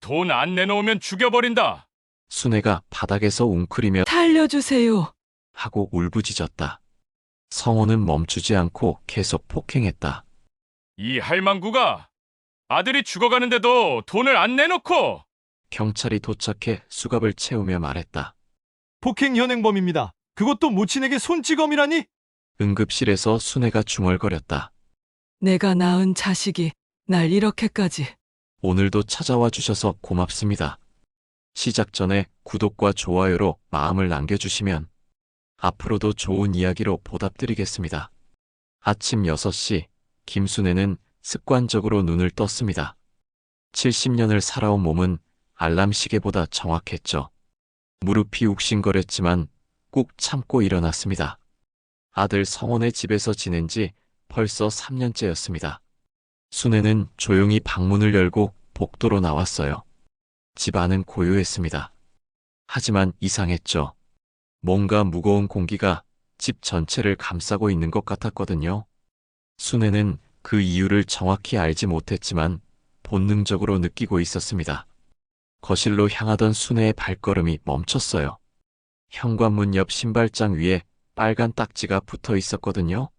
돈 안 내놓으면 죽여버린다. 순애가 바닥에서 웅크리며 살려주세요. 하고 울부짖었다. 성호는 멈추지 않고 계속 폭행했다. 이 할망구가 아들이 죽어가는데도 돈을 안 내놓고. 경찰이 도착해 수갑을 채우며 말했다. 폭행 현행범입니다. 그것도 모친에게 손찌검이라니? 응급실에서 순애가 중얼거렸다. 내가 낳은 자식이 날 이렇게까지. 오늘도 찾아와 주셔서 고맙습니다. 시작 전에 구독과 좋아요로 마음을 남겨주시면 앞으로도 좋은 이야기로 보답드리겠습니다. 아침 6시 김순애는 습관적으로 눈을 떴습니다. 70년을 살아온 몸은 알람 시계보다 정확했죠. 무릎이 욱신거렸지만 꾹 참고 일어났습니다. 아들 성원의 집에서 지낸 지 벌써 3년째였습니다. 순애는 조용히 방문을 열고 복도로 나왔어요. 집 안은 고요했습니다. 하지만 이상했죠. 뭔가 무거운 공기가 집 전체를 감싸고 있는 것 같았거든요. 순애는 그 이유를 정확히 알지 못했지만 본능적으로 느끼고 있었습니다. 거실로 향하던 순애의 발걸음이 멈췄어요. 현관문 옆 신발장 위에 빨간 딱지가 붙어 있었거든요.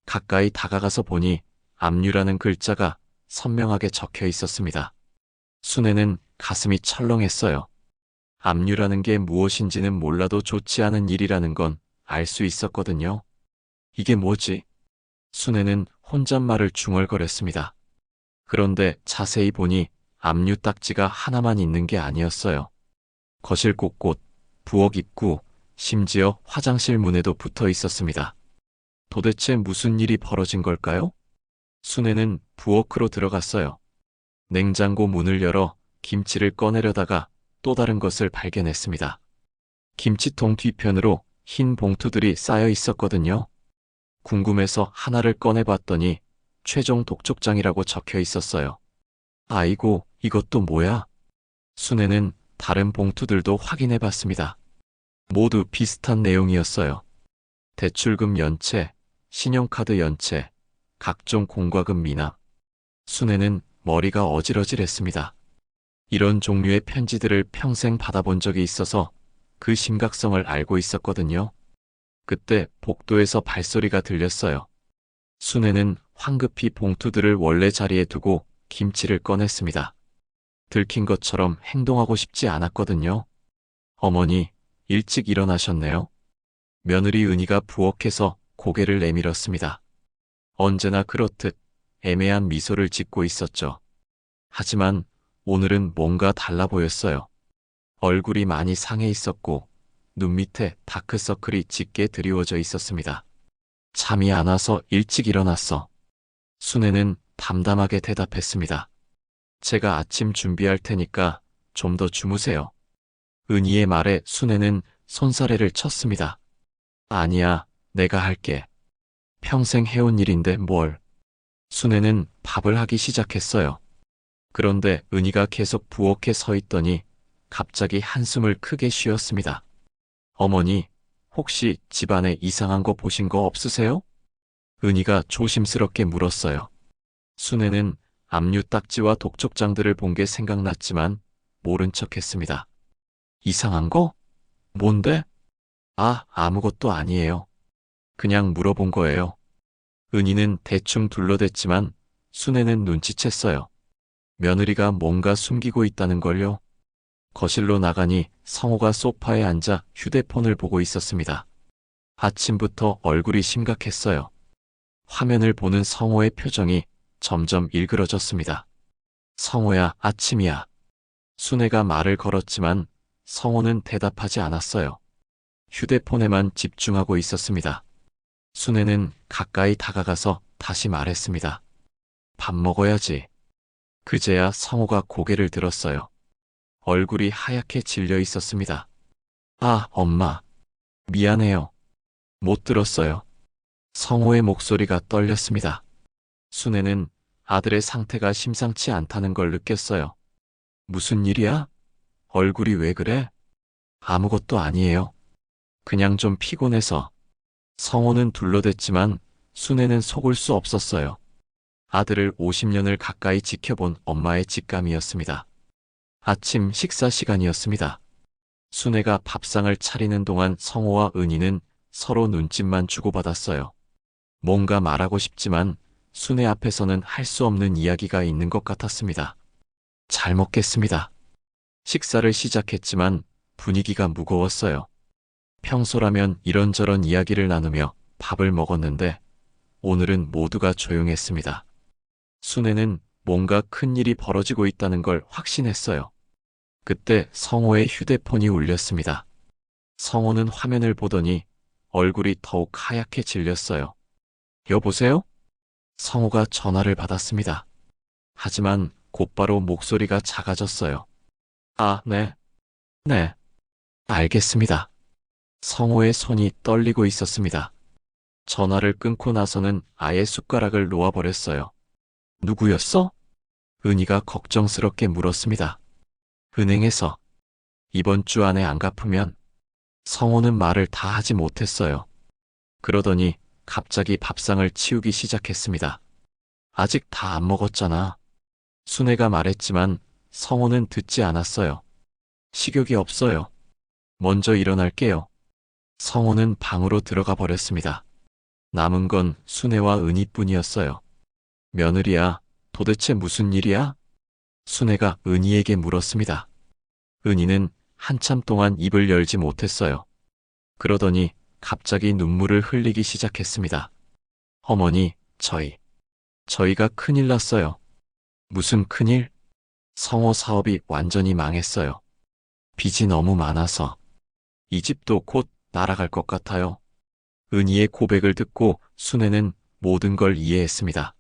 가까이 다가가서 보니 압류라는 글자가 선명하게 적혀 있었습니다. 순애는 가슴이 철렁했어요. 압류라는 게 무엇인지는 몰라도 좋지 않은 일이라는 건 알 수 있었거든요. 이게 뭐지? 순애는 혼잣말을 중얼거렸습니다. 그런데 자세히 보니 압류 딱지가 하나만 있는 게 아니었어요. 거실 곳곳, 부엌 입구, 심지어 화장실 문에도 붙어 있었습니다. 도대체 무슨 일이 벌어진 걸까요? 순애는 부엌으로 들어갔어요. 냉장고 문을 열어 김치를 꺼내려다가 또 다른 것을 발견했습니다. 김치통 뒤편으로 흰 봉투들이 쌓여 있었거든요. 궁금해서 하나를 꺼내봤더니 최종 독촉장이라고 적혀 있었어요. 아이고, 이것도 뭐야? 순애는 다른 봉투들도 확인해봤습니다. 모두 비슷한 내용이었어요. 대출금 연체, 신용카드 연체, 각종 공과금 미납. 순애는 머리가 어질어질했습니다. 이런 종류의 편지들을 평생 받아본 적이 있어서 그 심각성을 알고 있었거든요. 그때 복도에서 발소리가 들렸어요. 순애는 황급히 봉투들을 원래 자리에 두고 김치를 꺼냈습니다. 들킨 것처럼 행동하고 싶지 않았거든요. 어머니, 일찍 일어나셨네요. 며느리 은희가 부엌에서 고개를 내밀었습니다. 언제나 그렇듯 애매한 미소를 짓고 있었죠. 하지만 오늘은 뭔가 달라 보였어요. 얼굴이 많이 상해 있었고 눈 밑에 다크서클이 짙게 드리워져 있었습니다. 잠이 안 와서 일찍 일어났어. 순애는 담담하게 대답했습니다. 제가 아침 준비할 테니까 좀 더 주무세요. 은희의 말에 순애는 손사래를 쳤습니다. 아니야, 내가 할게. 평생 해온 일인데 뭘. 순애는 밥을 하기 시작했어요. 그런데 은희가 계속 부엌에 서 있더니 갑자기 한숨을 크게 쉬었습니다. 어머니, 혹시 집안에 이상한 거 보신 거 없으세요? 은희가 조심스럽게 물었어요. 순애는 압류 딱지와 독촉장들을 본 게 생각났지만 모른 척했습니다. 이상한 거? 뭔데? 아, 아무것도 아니에요. 그냥 물어본 거예요. 은희는 대충 둘러댔지만 순애는 눈치챘어요. 며느리가 뭔가 숨기고 있다는 걸요. 거실로 나가니 성호가 소파에 앉아 휴대폰을 보고 있었습니다. 아침부터 얼굴이 심각했어요. 화면을 보는 성호의 표정이 점점 일그러졌습니다. 성호야, 아침이야. 순애가 말을 걸었지만 성호는 대답하지 않았어요. 휴대폰에만 집중하고 있었습니다. 순애는 가까이 다가가서 다시 말했습니다. 밥 먹어야지. 그제야 성호가 고개를 들었어요. 얼굴이 하얗게 질려 있었습니다. 아, 엄마. 미안해요. 못 들었어요. 성호의 목소리가 떨렸습니다. 순애는 아들의 상태가 심상치 않다는 걸 느꼈어요. 무슨 일이야? 얼굴이 왜 그래? 아무것도 아니에요. 그냥 좀 피곤해서. 성호는 둘러댔지만 순애는 속을 수 없었어요. 아들을 50년을 가까이 지켜본 엄마의 직감이었습니다. 아침 식사 시간이었습니다. 순애가 밥상을 차리는 동안 성호와 은희는 서로 눈짓만 주고받았어요. 뭔가 말하고 싶지만 순애 앞에서는 할 수 없는 이야기가 있는 것 같았습니다. 잘 먹겠습니다. 식사를 시작했지만 분위기가 무거웠어요. 평소라면 이런저런 이야기를 나누며 밥을 먹었는데 오늘은 모두가 조용했습니다. 순애는 뭔가 큰 일이 벌어지고 있다는 걸 확신했어요. 그때 성호의 휴대폰이 울렸습니다. 성호는 화면을 보더니 얼굴이 더욱 하얗게 질렸어요. 여보세요? 성호가 전화를 받았습니다. 하지만 곧바로 목소리가 작아졌어요. 아, 네. 네. 알겠습니다. 성호의 손이 떨리고 있었습니다. 전화를 끊고 나서는 아예 숟가락을 놓아버렸어요. 누구였어? 은희가 걱정스럽게 물었습니다. 은행에서 이번 주 안에 안 갚으면. 성호는 말을 다 하지 못했어요. 그러더니 갑자기 밥상을 치우기 시작했습니다. 아직 다 안 먹었잖아. 순애가 말했지만 성호는 듣지 않았어요. 식욕이 없어요. 먼저 일어날게요. 성호는 방으로 들어가 버렸습니다. 남은 건 순애와 은희뿐이었어요. 며느리야, 도대체 무슨 일이야? 순애가 은희에게 물었습니다. 은희는 한참 동안 입을 열지 못했어요. 그러더니 갑자기 눈물을 흘리기 시작했습니다. 어머니, 저희가 큰일 났어요. 무슨 큰일? 성호 사업이 완전히 망했어요. 빚이 너무 많아서 이 집도 곧 날아갈 것 같아요. 은희의 고백을 듣고 순애는 모든 걸 이해했습니다.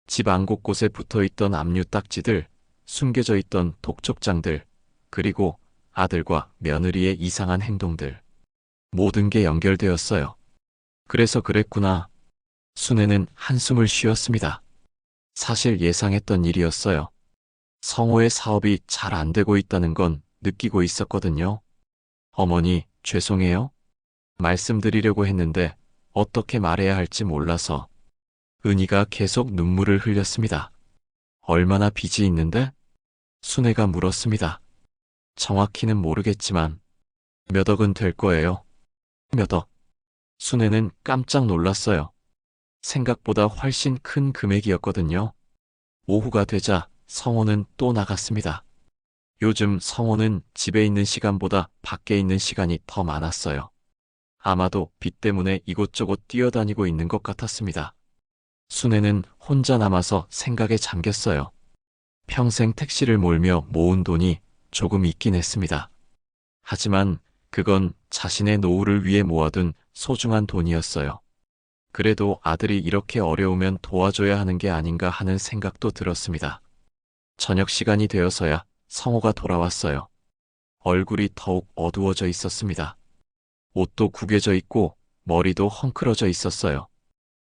집 안 곳곳에 붙어있던 압류 딱지들, 숨겨져 있던 독촉장들, 그리고 아들과 며느리의 이상한 행동들. 모든 게 연결되었어요. 그래서 그랬구나. 순애는 한숨을 쉬었습니다. 사실 예상했던 일이었어요. 성호의 사업이 잘 안 되고 있다는 건 느끼고 있었거든요. 어머니, 죄송해요. 말씀드리려고 했는데 어떻게 말해야 할지 몰라서. 은희가 계속 눈물을 흘렸습니다. 얼마나 빚이 있는데? 순애가 물었습니다. 정확히는 모르겠지만 몇 억은 될 거예요. 몇 억. 순애는 깜짝 놀랐어요. 생각보다 훨씬 큰 금액이었거든요. 오후가 되자 성호는 또 나갔습니다. 요즘 성호는 집에 있는 시간보다 밖에 있는 시간이 더 많았어요. 아마도 빚 때문에 이곳저곳 뛰어다니고 있는 것 같았습니다. 순애는 혼자 남아서 생각에 잠겼어요. 평생 택시를 몰며 모은 돈이 조금 있긴 했습니다. 하지만 그건 자신의 노후를 위해 모아둔 소중한 돈이었어요. 그래도 아들이 이렇게 어려우면 도와줘야 하는 게 아닌가 하는 생각도 들었습니다. 저녁 시간이 되어서야 성호가 돌아왔어요. 얼굴이 더욱 어두워져 있었습니다. 옷도 구겨져 있고 머리도 헝클어져 있었어요.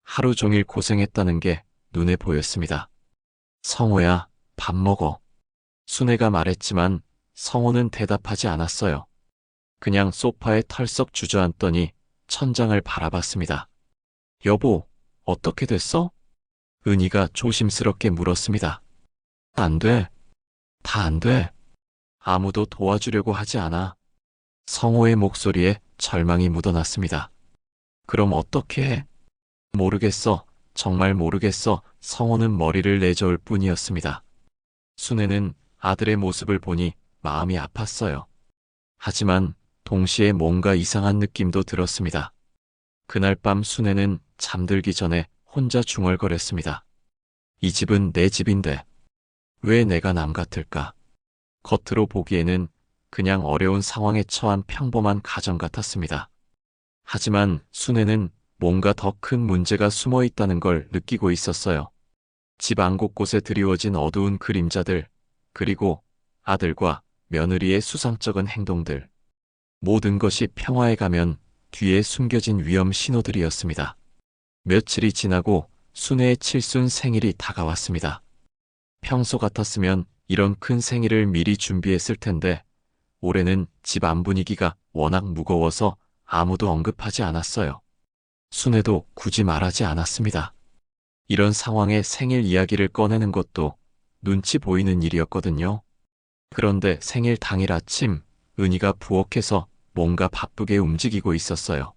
하루 종일 고생했다는 게 눈에 보였습니다. 성호야, 밥 먹어. 순애가 말했지만 성호는 대답하지 않았어요. 그냥 소파에 털썩 주저앉더니 천장을 바라봤습니다. 여보, 어떻게 됐어? 은희가 조심스럽게 물었습니다. 안 돼. 다 안 돼. 아무도 도와주려고 하지 않아. 성호의 목소리에 절망이 묻어났습니다. 그럼 어떻게 해? 모르겠어. 정말 모르겠어. 성호는 머리를 내저을 뿐이었습니다. 순애는 아들의 모습을 보니 마음이 아팠어요. 하지만 동시에 뭔가 이상한 느낌도 들었습니다. 그날 밤 순애는 잠들기 전에 혼자 중얼거렸습니다. 이 집은 내 집인데 왜 내가 남 같을까? 겉으로 보기에는 그냥 어려운 상황에 처한 평범한 가정 같았습니다. 하지만 순애는 뭔가 더 큰 문제가 숨어 있다는 걸 느끼고 있었어요. 집 안 곳곳에 드리워진 어두운 그림자들, 그리고 아들과 며느리의 수상쩍은 행동들. 모든 것이 평화에 가면 뒤에 숨겨진 위험 신호들이었습니다. 며칠이 지나고 순애의 칠순 생일이 다가왔습니다. 평소 같았으면 이런 큰 생일을 미리 준비했을 텐데 올해는 집 안 분위기가 워낙 무거워서 아무도 언급하지 않았어요. 순애도 굳이 말하지 않았습니다. 이런 상황에 생일 이야기를 꺼내는 것도 눈치 보이는 일이었거든요. 그런데 생일 당일 아침, 은희가 부엌에서 뭔가 바쁘게 움직이고 있었어요.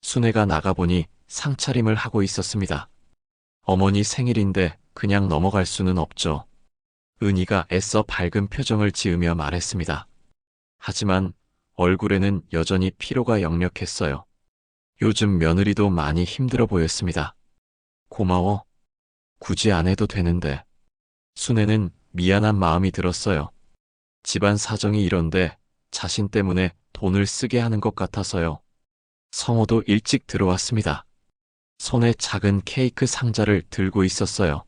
순애가 나가보니 상차림을 하고 있었습니다. 어머니 생일인데 그냥 넘어갈 수는 없죠. 은희가 애써 밝은 표정을 지으며 말했습니다. 하지만 얼굴에는 여전히 피로가 역력했어요. 요즘 며느리도 많이 힘들어 보였습니다. 고마워. 굳이 안 해도 되는데. 순애는 미안한 마음이 들었어요. 집안 사정이 이런데 자신 때문에 돈을 쓰게 하는 것 같아서요. 성호도 일찍 들어왔습니다. 손에 작은 케이크 상자를 들고 있었어요.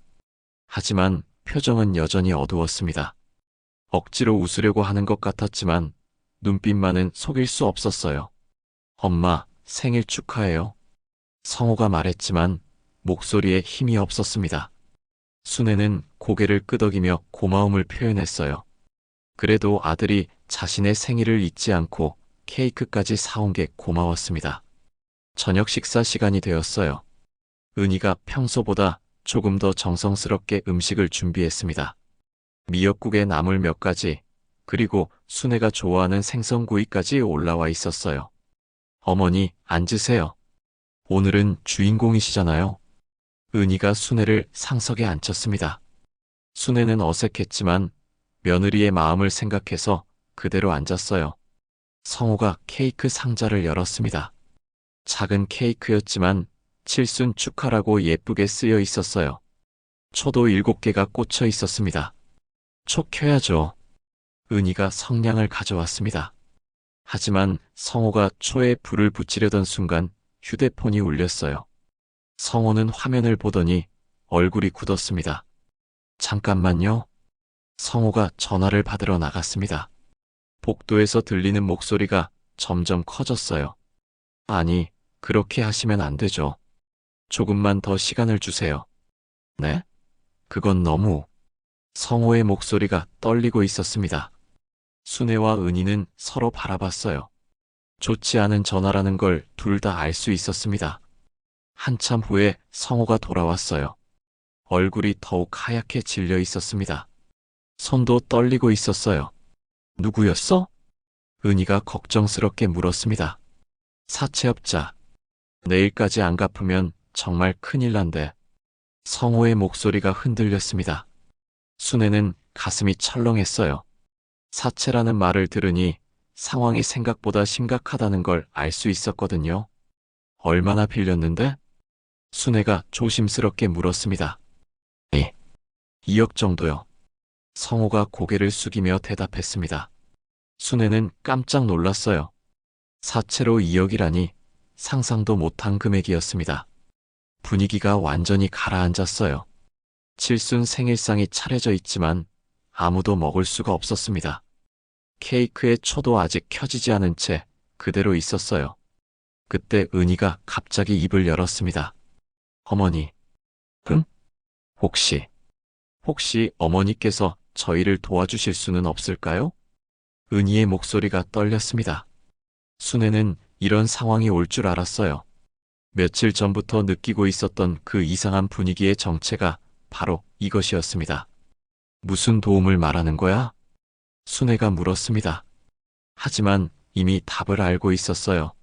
하지만 표정은 여전히 어두웠습니다. 억지로 웃으려고 하는 것 같았지만 눈빛만은 속일 수 없었어요. 엄마, 생일 축하해요. 성호가 말했지만 목소리에 힘이 없었습니다. 순애는 고개를 끄덕이며 고마움을 표현했어요. 그래도 아들이 자신의 생일을 잊지 않고 케이크까지 사온 게 고마웠습니다. 저녁 식사 시간이 되었어요. 은희가 평소보다 조금 더 정성스럽게 음식을 준비했습니다. 미역국에 나물 몇 가지, 그리고 순애가 좋아하는 생선구이까지 올라와 있었어요. 어머니, 앉으세요. 오늘은 주인공이시잖아요. 은희가 순애를 상석에 앉혔습니다. 순애는 어색했지만 며느리의 마음을 생각해서 그대로 앉았어요. 성호가 케이크 상자를 열었습니다. 작은 케이크였지만 칠순 축하라고 예쁘게 쓰여 있었어요. 초도 7개가 꽂혀 있었습니다. 초 켜야죠. 은희가 성냥을 가져왔습니다. 하지만 성호가 초에 불을 붙이려던 순간 휴대폰이 울렸어요. 성호는 화면을 보더니 얼굴이 굳었습니다. 잠깐만요. 성호가 전화를 받으러 나갔습니다. 복도에서 들리는 목소리가 점점 커졌어요. 아니, 그렇게 하시면 안 되죠. 조금만 더 시간을 주세요. 네? 그건 너무... 성호의 목소리가 떨리고 있었습니다. 순애와 은희는 서로 바라봤어요. 좋지 않은 전화라는 걸 둘 다 알 수 있었습니다. 한참 후에 성호가 돌아왔어요. 얼굴이 더욱 하얗게 질려 있었습니다. 손도 떨리고 있었어요. 누구였어? 은희가 걱정스럽게 물었습니다. 사채업자. 내일까지 안 갚으면 정말 큰일 난대. 성호의 목소리가 흔들렸습니다. 순애는 가슴이 철렁했어요. 사채라는 말을 들으니 상황이 생각보다 심각하다는 걸 알 수 있었거든요. 얼마나 빌렸는데? 순애가 조심스럽게 물었습니다. 2억 정도요. 성호가 고개를 숙이며 대답했습니다. 순애는 깜짝 놀랐어요. 사채로 2억이라니 상상도 못한 금액이었습니다. 분위기가 완전히 가라앉았어요. 칠순 생일상이 차려져 있지만 아무도 먹을 수가 없었습니다. 케이크의 초도 아직 켜지지 않은 채 그대로 있었어요. 그때 은희가 갑자기 입을 열었습니다. 어머니. 응? 혹시 어머니께서 저희를 도와주실 수는 없을까요? 은희의 목소리가 떨렸습니다. 순애는 이런 상황이 올 줄 알았어요. 며칠 전부터 느끼고 있었던 그 이상한 분위기의 정체가 바로 이것이었습니다. 무슨 도움을 말하는 거야? 순애가 물었습니다. 하지만 이미 답을 알고 있었어요.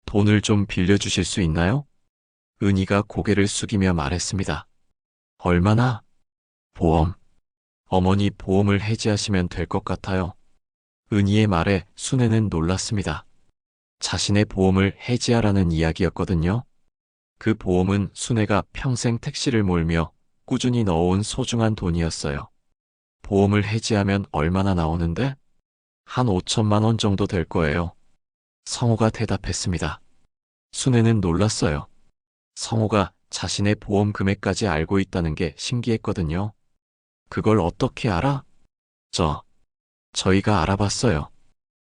돈을 좀 빌려주실 수 있나요? 은희가 고개를 숙이며 말했습니다. 얼마나? 보험. 어머니 보험을 해지하시면 될 것 같아요. 은희의 말에 순애는 놀랐습니다. 자신의 보험을 해지하라는 이야기였거든요. 그 보험은 순애가 평생 택시를 몰며 꾸준히 넣어온 소중한 돈이었어요. 보험을 해지하면 얼마나 나오는데? 한 5천만 원 정도 될 거예요. 성호가 대답했습니다. 순애는 놀랐어요. 성호가 자신의 보험 금액까지 알고 있다는 게 신기했거든요. 그걸 어떻게 알아? 저희가 알아봤어요.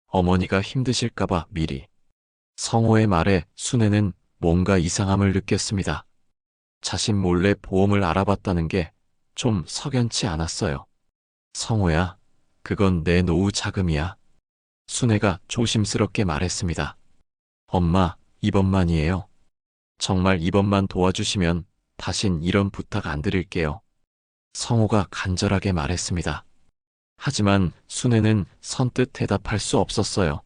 어머니가 힘드실까봐 미리. 성호의 말에 순애는 뭔가 이상함을 느꼈습니다. 자신 몰래 보험을 알아봤다는 게 좀 석연치 않았어요. 성호야, 그건 내 노후 자금이야. 순애가 조심스럽게 말했습니다. 엄마, 이번만이에요. 정말 이번만 도와주시면 다신 이런 부탁 안 드릴게요. 성호가 간절하게 말했습니다. 하지만 순애는 선뜻 대답할 수 없었어요.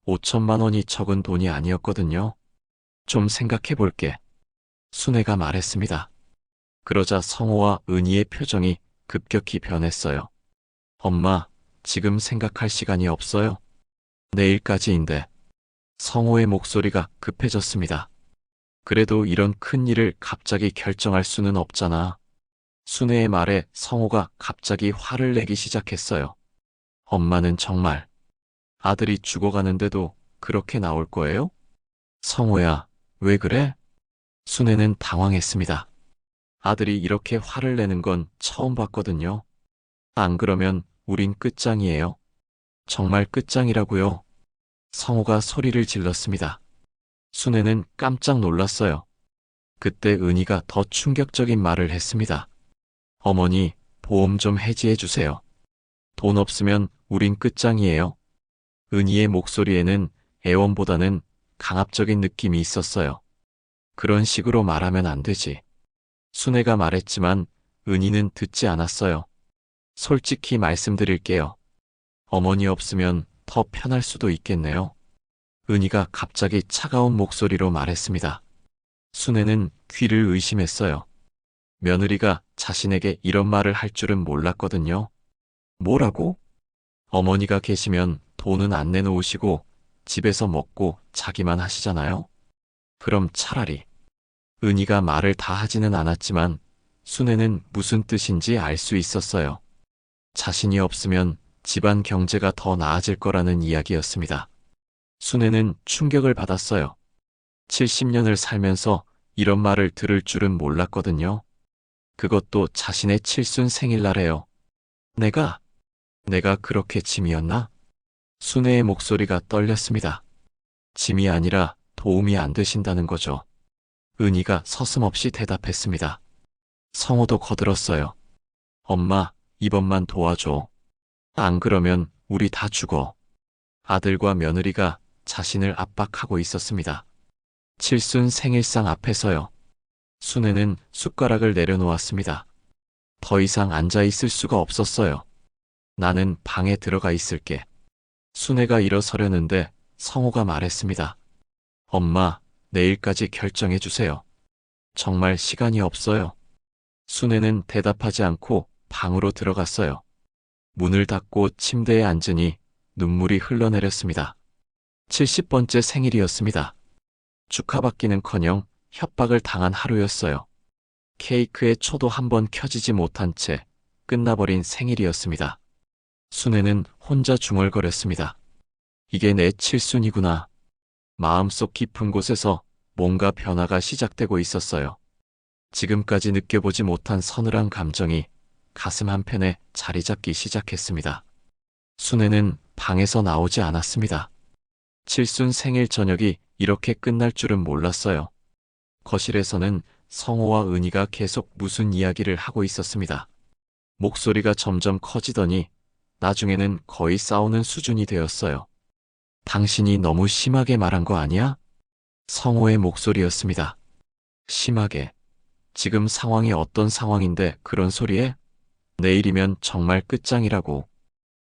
5천만 원이 적은 돈이 아니었거든요. 좀 생각해 볼게. 순애가 말했습니다. 그러자 성호와 은희의 표정이 급격히 변했어요. 엄마, 지금 생각할 시간이 없어요. 내일까지인데. 성호의 목소리가 급해졌습니다. 그래도 이런 큰 일을 갑자기 결정할 수는 없잖아. 순애의 말에 성호가 갑자기 화를 내기 시작했어요. 엄마는 정말 아들이 죽어가는데도 그렇게 나올 거예요? 성호야, 왜 그래? 순애는 당황했습니다. 아들이 이렇게 화를 내는 건 처음 봤거든요. 안 그러면 우린 끝장이에요. 정말 끝장이라고요. 성호가 소리를 질렀습니다. 순애는 깜짝 놀랐어요. 그때 은희가 더 충격적인 말을 했습니다. 어머니, 보험 좀 해지해 주세요. 돈 없으면 우린 끝장이에요. 은희의 목소리에는 애원보다는 강압적인 느낌이 있었어요. 그런 식으로 말하면 안 되지. 순애가 말했지만 은희는 듣지 않았어요. 솔직히 말씀드릴게요. 어머니 없으면 더 편할 수도 있겠네요. 은희가 갑자기 차가운 목소리로 말했습니다. 순애는 귀를 의심했어요. 며느리가 자신에게 이런 말을 할 줄은 몰랐거든요. 뭐라고? 어머니가 계시면 돈은 안 내놓으시고 집에서 먹고 자기만 하시잖아요. 그럼 차라리. 은희가 말을 다 하지는 않았지만 순애는 무슨 뜻인지 알 수 있었어요. 자신이 없으면 집안 경제가 더 나아질 거라는 이야기였습니다. 순애는 충격을 받았어요. 70년을 살면서 이런 말을 들을 줄은 몰랐거든요. 그것도 자신의 칠순 생일날에요. 내가 그렇게 짐이었나? 순애의 목소리가 떨렸습니다. 짐이 아니라 도움이 안 되신다는 거죠. 은희가 서슴없이 대답했습니다. 성호도 거들었어요. 엄마, 이번만 도와줘. 안 그러면 우리 다 죽어. 아들과 며느리가 자신을 압박하고 있었습니다. 칠순 생일상 앞에서요. 순애는 숟가락을 내려놓았습니다. 더 이상 앉아 있을 수가 없었어요. 나는 방에 들어가 있을게. 순애가 일어서려는데 성호가 말했습니다. 엄마, 내일까지 결정해 주세요. 정말 시간이 없어요. 순애는 대답하지 않고 방으로 들어갔어요. 문을 닫고 침대에 앉으니 눈물이 흘러내렸습니다. 70번째 생일이었습니다. 축하받기는커녕 협박을 당한 하루였어요. 케이크에 초도 한 번 켜지지 못한 채 끝나버린 생일이었습니다. 순애는 혼자 중얼거렸습니다. 이게 내 칠순이구나. 마음속 깊은 곳에서 뭔가 변화가 시작되고 있었어요. 지금까지 느껴보지 못한 서늘한 감정이 가슴 한편에 자리 잡기 시작했습니다. 순애는 방에서 나오지 않았습니다. 칠순 생일 저녁이 이렇게 끝날 줄은 몰랐어요. 거실에서는 성호와 은희가 계속 무슨 이야기를 하고 있었습니다. 목소리가 점점 커지더니 나중에는 거의 싸우는 수준이 되었어요. 당신이 너무 심하게 말한 거 아니야? 성호의 목소리였습니다. 심하게. 지금 상황이 어떤 상황인데 그런 소리에? 내일이면 정말 끝장이라고.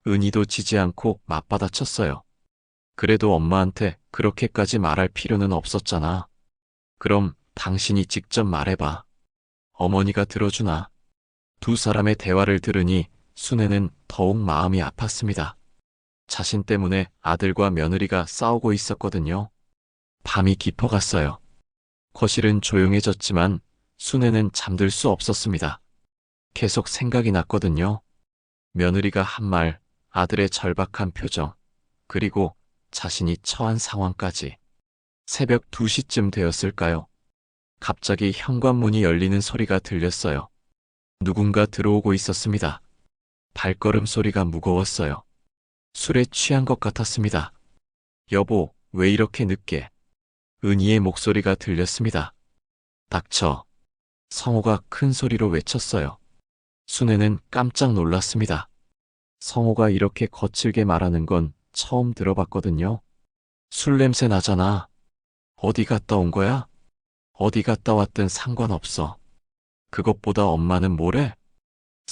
은희도 지지 않고 맞받아쳤어요. 그래도 엄마한테 그렇게까지 말할 필요는 없었잖아. 그럼 당신이 직접 말해봐. 어머니가 들어주나? 두 사람의 대화를 들으니 순애는 더욱 마음이 아팠습니다. 자신 때문에 아들과 며느리가 싸우고 있었거든요. 밤이 깊어갔어요. 거실은 조용해졌지만 순애는 잠들 수 없었습니다. 계속 생각이 났거든요. 며느리가 한 말, 아들의 절박한 표정, 그리고 자신이 처한 상황까지. 새벽 2시쯤 되었을까요? 갑자기 현관문이 열리는 소리가 들렸어요. 누군가 들어오고 있었습니다. 발걸음 소리가 무거웠어요. 술에 취한 것 같았습니다. 여보, 왜 이렇게 늦게? 은희의 목소리가 들렸습니다. 닥쳐. 성호가 큰 소리로 외쳤어요. 순애는 깜짝 놀랐습니다. 성호가 이렇게 거칠게 말하는 건 처음 들어봤거든요. 술 냄새 나잖아. 어디 갔다 온 거야? 어디 갔다 왔든 상관없어. 그것보다 엄마는 뭐래?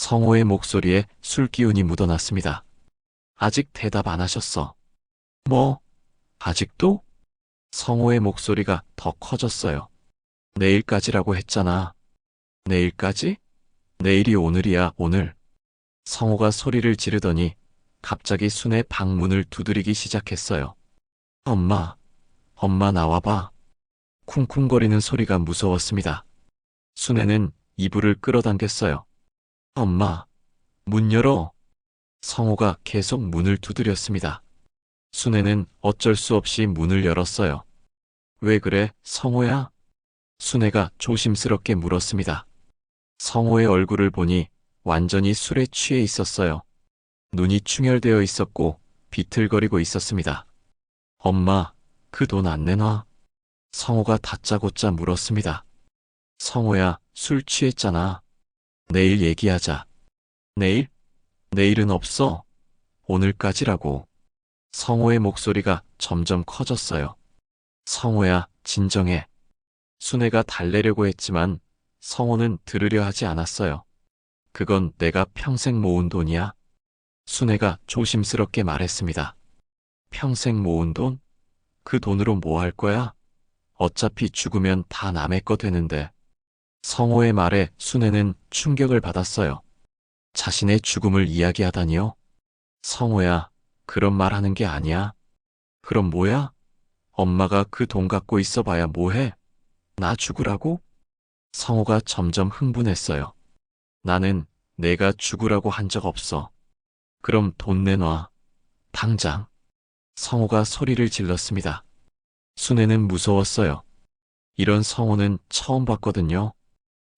성호의 목소리에 술 기운이 묻어났습니다. 아직 대답 안 하셨어. 뭐? 아직도? 성호의 목소리가 더 커졌어요. 내일까지라고 했잖아. 내일까지? 내일이 오늘이야, 오늘. 성호가 소리를 지르더니 갑자기 순의 방문을 두드리기 시작했어요. 엄마, 엄마 나와봐. 쿵쿵거리는 소리가 무서웠습니다. 순애는 이불을 끌어당겼어요. 엄마, 문 열어. 성호가 계속 문을 두드렸습니다. 순애는 어쩔 수 없이 문을 열었어요. 왜 그래, 성호야? 순애가 조심스럽게 물었습니다. 성호의 얼굴을 보니 완전히 술에 취해 있었어요. 눈이 충혈되어 있었고 비틀거리고 있었습니다. 엄마, 그 돈 안 내놔? 성호가 다짜고짜 물었습니다. 성호야, 술 취했잖아. 내일 얘기하자. 내일? 내일은 없어. 오늘까지라고. 성호의 목소리가 점점 커졌어요. 성호야, 진정해. 순애가 달래려고 했지만 성호는 들으려 하지 않았어요. 그건 내가 평생 모은 돈이야. 순애가 조심스럽게 말했습니다. 평생 모은 돈? 그 돈으로 뭐 할 거야? 어차피 죽으면 다 남의 거 되는데. 성호의 말에 순애는 충격을 받았어요. 자신의 죽음을 이야기하다니요? 성호야, 그런 말 하는 게 아니야. 그럼 뭐야? 엄마가 그 돈 갖고 있어 봐야 뭐해? 나 죽으라고? 성호가 점점 흥분했어요. 나는 내가 죽으라고 한 적 없어. 그럼 돈 내놔. 당장. 성호가 소리를 질렀습니다. 순애는 무서웠어요. 이런 성호는 처음 봤거든요.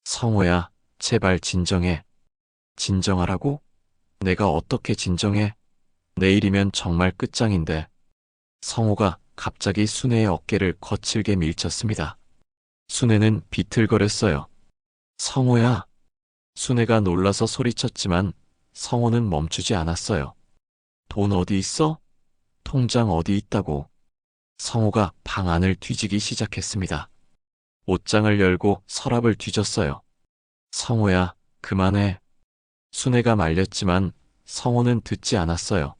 성호야, 제발 진정해. 진정하라고? 내가 어떻게 진정해? 내일이면 정말 끝장인데. 성호가 갑자기 순애의 어깨를 거칠게 밀쳤습니다. 순애는 비틀거렸어요. 성호야. 순애가 놀라서 소리쳤지만 성호는 멈추지 않았어요. 돈 어디 있어? 통장 어디 있다고? 성호가 방 안을 뒤지기 시작했습니다. 옷장을 열고 서랍을 뒤졌어요. 성호야, 그만해. 순애가 말렸지만 성호는 듣지 않았어요.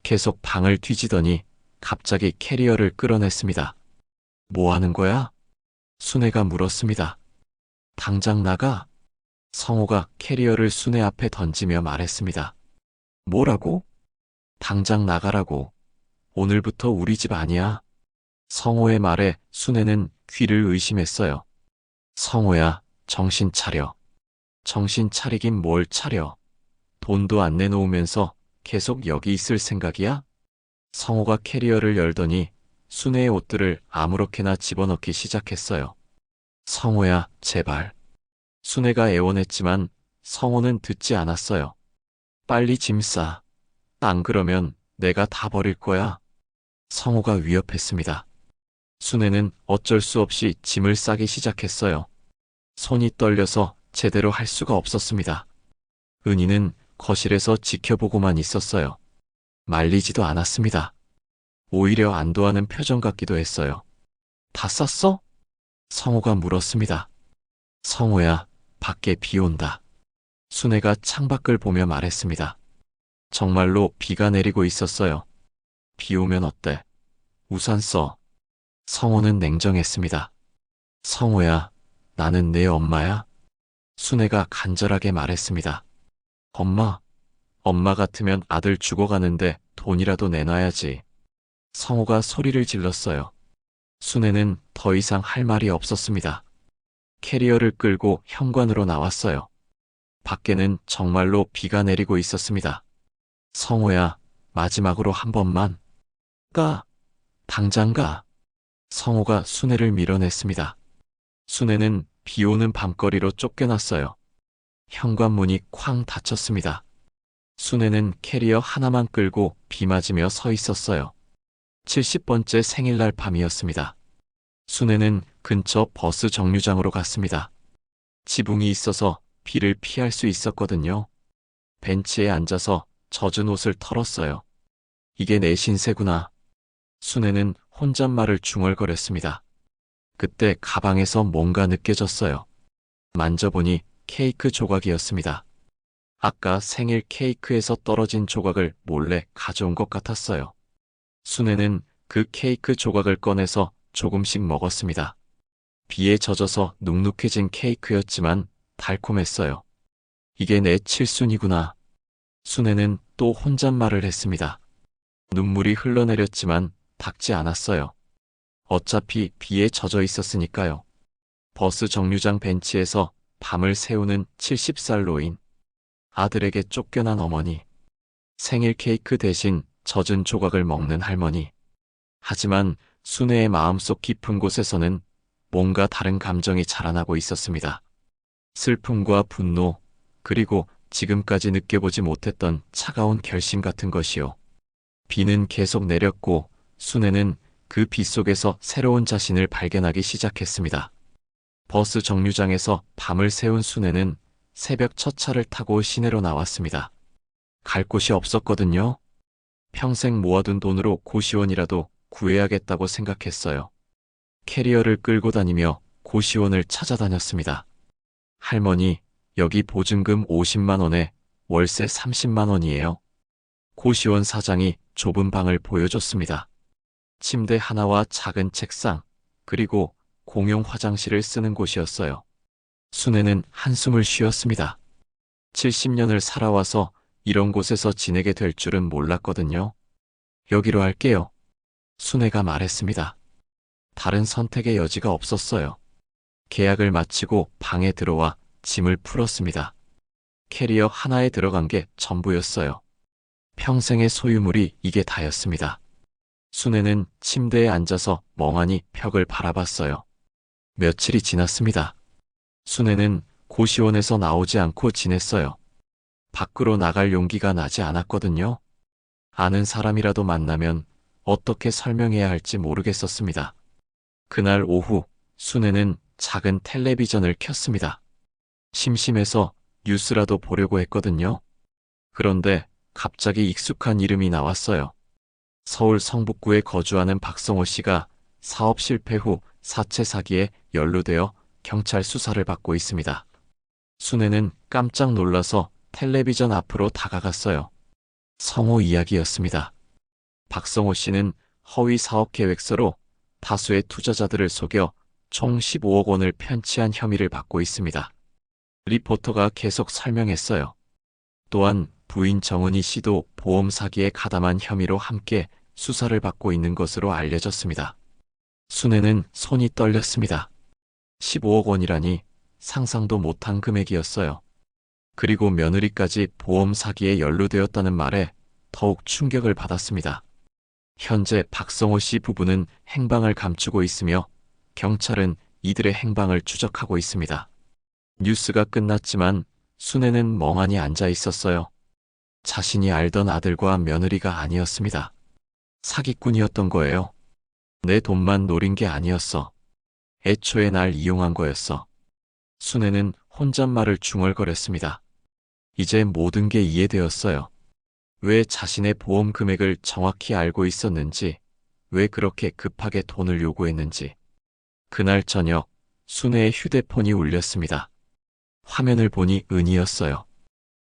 계속 방을 뒤지더니 갑자기 캐리어를 끌어냈습니다. 뭐 하는 거야? 순애가 물었습니다. 당장 나가. 성호가 캐리어를 순애 앞에 던지며 말했습니다. 뭐라고? 당장 나가라고. 오늘부터 우리 집 아니야. 성호의 말에 순애는 귀를 의심했어요. 성호야, 정신 차려. 정신 차리긴 뭘 차려. 돈도 안 내놓으면서 계속 여기 있을 생각이야? 성호가 캐리어를 열더니 순애의 옷들을 아무렇게나 집어넣기 시작했어요. 성호야, 제발. 순애가 애원했지만 성호는 듣지 않았어요. 빨리 짐 싸. 안 그러면 내가 다 버릴 거야. 성호가 위협했습니다. 순애는 어쩔 수 없이 짐을 싸기 시작했어요. 손이 떨려서 제대로 할 수가 없었습니다. 은희는 거실에서 지켜보고만 있었어요. 말리지도 않았습니다. 오히려 안도하는 표정 같기도 했어요. 다 쌌어? 성호가 물었습니다. 성호야, 밖에 비 온다. 순애가 창밖을 보며 말했습니다. 정말로 비가 내리고 있었어요. 비 오면 어때? 우산 써. 성호는 냉정했습니다. 성호야, 나는 내 엄마야. 순애가 간절하게 말했습니다. 엄마 같으면 아들 죽어가는데 돈이라도 내놔야지. 성호가 소리를 질렀어요. 순애는 더 이상 할 말이 없었습니다. 캐리어를 끌고 현관으로 나왔어요. 밖에는 정말로 비가 내리고 있었습니다. 성호야, 마지막으로 한 번만. 가. 당장 가. 성호가 순애를 밀어냈습니다. 순애는 비 오는 밤거리로 쫓겨났어요. 현관문이 쾅 닫혔습니다. 순애는 캐리어 하나만 끌고 비 맞으며 서 있었어요. 70번째 생일날 밤이었습니다. 순애는 근처 버스 정류장으로 갔습니다. 지붕이 있어서 비를 피할 수 있었거든요. 벤치에 앉아서 젖은 옷을 털었어요. 이게 내 신세구나. 순애는 혼잣말을 중얼거렸습니다. 그때 가방에서 뭔가 느껴졌어요. 만져보니 케이크 조각이었습니다. 아까 생일 케이크에서 떨어진 조각을 몰래 가져온 것 같았어요. 순애는 그 케이크 조각을 꺼내서 조금씩 먹었습니다. 비에 젖어서 눅눅해진 케이크였지만 달콤했어요. 이게 내 칠순이구나. 순애는 또 혼잣말을 했습니다. 눈물이 흘러내렸지만 닦지 않았어요. 어차피 비에 젖어 있었으니까요. 버스 정류장 벤치에서 밤을 새우는 70살 노인. 아들에게 쫓겨난 어머니. 생일 케이크 대신 젖은 조각을 먹는 할머니. 하지만 순애의 마음속 깊은 곳에서는 뭔가 다른 감정이 자라나고 있었습니다. 슬픔과 분노, 그리고 지금까지 느껴보지 못했던 차가운 결심 같은 것이요. 비는 계속 내렸고 순애는 그 비 속에서 새로운 자신을 발견하기 시작했습니다. 버스 정류장에서 밤을 새운 순애는 새벽 첫 차를 타고 시내로 나왔습니다. 갈 곳이 없었거든요. 평생 모아둔 돈으로 고시원이라도 구해야겠다고 생각했어요. 캐리어를 끌고 다니며 고시원을 찾아다녔습니다. 할머니, 여기 보증금 50만 원에 월세 30만 원이에요. 고시원 사장이 좁은 방을 보여줬습니다. 침대 하나와 작은 책상, 그리고 공용 화장실을 쓰는 곳이었어요. 순애는 한숨을 쉬었습니다. 70년을 살아와서 이런 곳에서 지내게 될 줄은 몰랐거든요. 여기로 할게요. 순애가 말했습니다. 다른 선택의 여지가 없었어요. 계약을 마치고 방에 들어와 짐을 풀었습니다. 캐리어 하나에 들어간 게 전부였어요. 평생의 소유물이 이게 다였습니다. 순애는 침대에 앉아서 멍하니 벽을 바라봤어요. 며칠이 지났습니다. 순애는 고시원에서 나오지 않고 지냈어요. 밖으로 나갈 용기가 나지 않았거든요. 아는 사람이라도 만나면 어떻게 설명해야 할지 모르겠었습니다. 그날 오후 순애는 작은 텔레비전을 켰습니다. 심심해서 뉴스라도 보려고 했거든요. 그런데 갑자기 익숙한 이름이 나왔어요. 서울 성북구에 거주하는 박성호 씨가 사업 실패 후 사채 사기에 연루되어 경찰 수사를 받고 있습니다. 순애는 깜짝 놀라서 텔레비전 앞으로 다가갔어요. 성호 이야기였습니다. 박성호 씨는 허위 사업 계획서로 다수의 투자자들을 속여 총 15억 원을 편취한 혐의를 받고 있습니다. 리포터가 계속 설명했어요. 또한 부인 정은희 씨도 보험 사기에 가담한 혐의로 함께 수사를 받고 있는 것으로 알려졌습니다. 순애는 손이 떨렸습니다. 15억 원이라니 상상도 못한 금액이었어요. 그리고 며느리까지 보험 사기에 연루되었다는 말에 더욱 충격을 받았습니다. 현재 박성호 씨 부부는 행방을 감추고 있으며 경찰은 이들의 행방을 추적하고 있습니다. 뉴스가 끝났지만 순애는 멍하니 앉아 있었어요. 자신이 알던 아들과 며느리가 아니었습니다. 사기꾼이었던 거예요. 내 돈만 노린 게 아니었어. 애초에 날 이용한 거였어. 순애는 혼잣말을 중얼거렸습니다. 이제 모든 게 이해되었어요. 왜 자신의 보험 금액을 정확히 알고 있었는지, 왜 그렇게 급하게 돈을 요구했는지. 그날 저녁 순애의 휴대폰이 울렸습니다. 화면을 보니 은희였어요.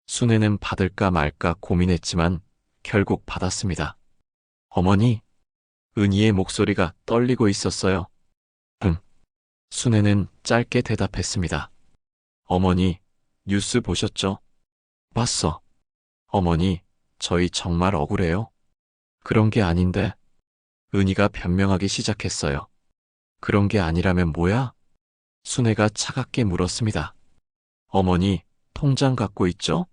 순애는 받을까 말까 고민했지만 결국 받았습니다. 어머니, 은희의 목소리가 떨리고 있었어요. 응. 순애는 짧게 대답했습니다. 어머니, 뉴스 보셨죠? 봤어. 어머니, 저희 정말 억울해요? 그런 게 아닌데. 은희가 변명하기 시작했어요. 그런 게 아니라면 뭐야? 순애가 차갑게 물었습니다. 어머니, 통장 갖고 있죠?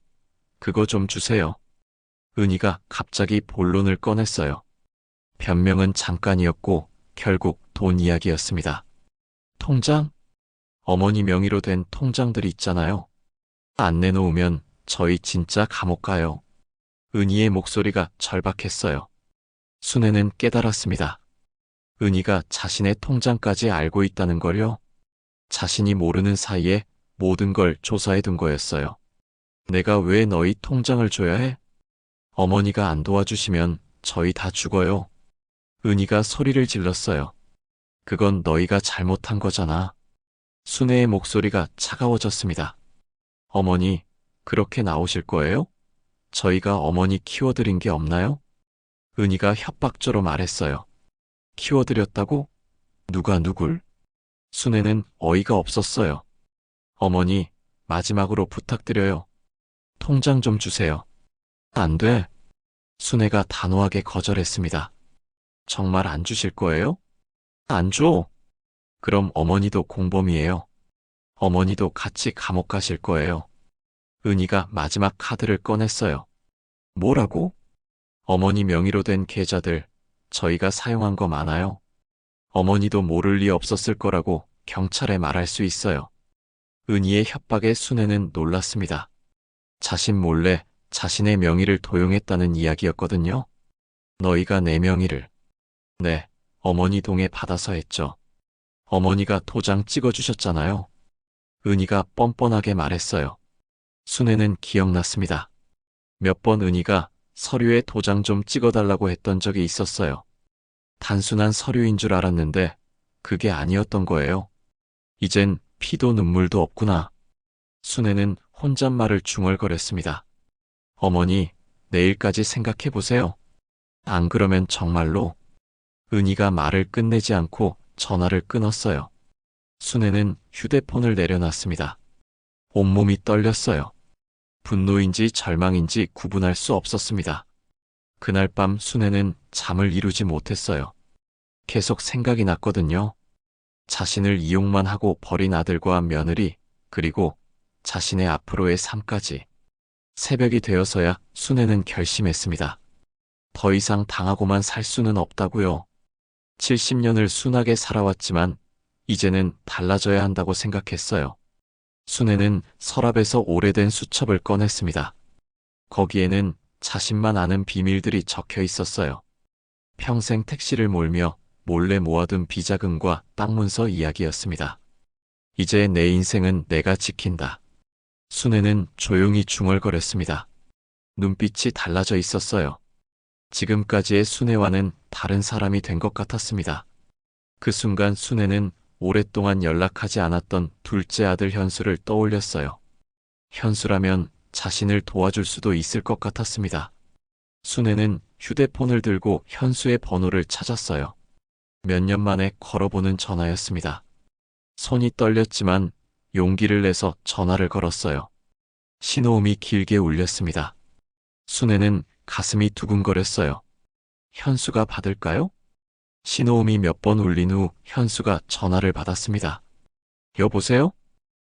그거 좀 주세요. 은희가 갑자기 본론을 꺼냈어요. 변명은 잠깐이었고 결국 돈 이야기였습니다. 통장? 어머니 명의로 된 통장들이 있잖아요. 안 내놓으면 저희 진짜 감옥 가요. 은희의 목소리가 절박했어요. 순애는 깨달았습니다. 은희가 자신의 통장까지 알고 있다는 걸요. 자신이 모르는 사이에 모든 걸 조사해 둔 거였어요. 내가 왜 너희 통장을 줘야 해? 어머니가 안 도와주시면 저희 다 죽어요. 은희가 소리를 질렀어요. 그건 너희가 잘못한 거잖아. 순애의 목소리가 차가워졌습니다. 어머니, 그렇게 나오실 거예요? 저희가 어머니 키워드린 게 없나요? 은희가 협박조로 말했어요. 키워드렸다고? 누가 누굴? 순애는 어이가 없었어요. 어머니, 마지막으로 부탁드려요. 통장 좀 주세요. 안 돼. 순애가 단호하게 거절했습니다. 정말 안 주실 거예요? 안 줘. 그럼 어머니도 공범이에요. 어머니도 같이 감옥 가실 거예요. 은희가 마지막 카드를 꺼냈어요. 뭐라고? 어머니 명의로 된 계좌들 저희가 사용한 거 많아요. 어머니도 모를 리 없었을 거라고 경찰에 말할 수 있어요. 은희의 협박에 순애는 놀랐습니다. 자신 몰래 자신의 명의를 도용했다는 이야기였거든요. 너희가 내 명의를. 네, 어머니 동에 받아서 했죠. 어머니가 도장 찍어주셨잖아요. 은희가 뻔뻔하게 말했어요. 순애는 기억났습니다. 몇 번 은희가 서류에 도장 좀 찍어달라고 했던 적이 있었어요. 단순한 서류인 줄 알았는데 그게 아니었던 거예요. 이젠 피도 눈물도 없구나. 순애는 혼잣말을 중얼거렸습니다. 어머니, 내일까지 생각해 보세요. 안 그러면 정말로. 은희가 말을 끝내지 않고 전화를 끊었어요. 순애는 휴대폰을 내려놨습니다. 온몸이 떨렸어요. 분노인지 절망인지 구분할 수 없었습니다. 그날 밤 순애는 잠을 이루지 못했어요. 계속 생각이 났거든요. 자신을 이용만 하고 버린 아들과 며느리, 그리고 자신의 앞으로의 삶까지. 새벽이 되어서야 순애는 결심했습니다. 더 이상 당하고만 살 수는 없다고요. 70년을 순하게 살아왔지만 이제는 달라져야 한다고 생각했어요. 순애는 서랍에서 오래된 수첩을 꺼냈습니다. 거기에는 자신만 아는 비밀들이 적혀 있었어요. 평생 택시를 몰며 몰래 모아둔 비자금과 땅 문서 이야기였습니다. 이제 내 인생은 내가 지킨다. 순애는 조용히 중얼거렸습니다. 눈빛이 달라져 있었어요. 지금까지의 순애와는 다른 사람이 된 것 같았습니다. 그 순간 순애는 오랫동안 연락하지 않았던 둘째 아들 현수를 떠올렸어요. 현수라면 자신을 도와줄 수도 있을 것 같았습니다. 순애는 휴대폰을 들고 현수의 번호를 찾았어요. 몇 년 만에 걸어보는 전화였습니다. 손이 떨렸지만 용기를 내서 전화를 걸었어요. 신호음이 길게 울렸습니다. 순애는 가슴이 두근거렸어요. 현수가 받을까요? 신호음이 몇 번 울린 후 현수가 전화를 받았습니다. 여보세요?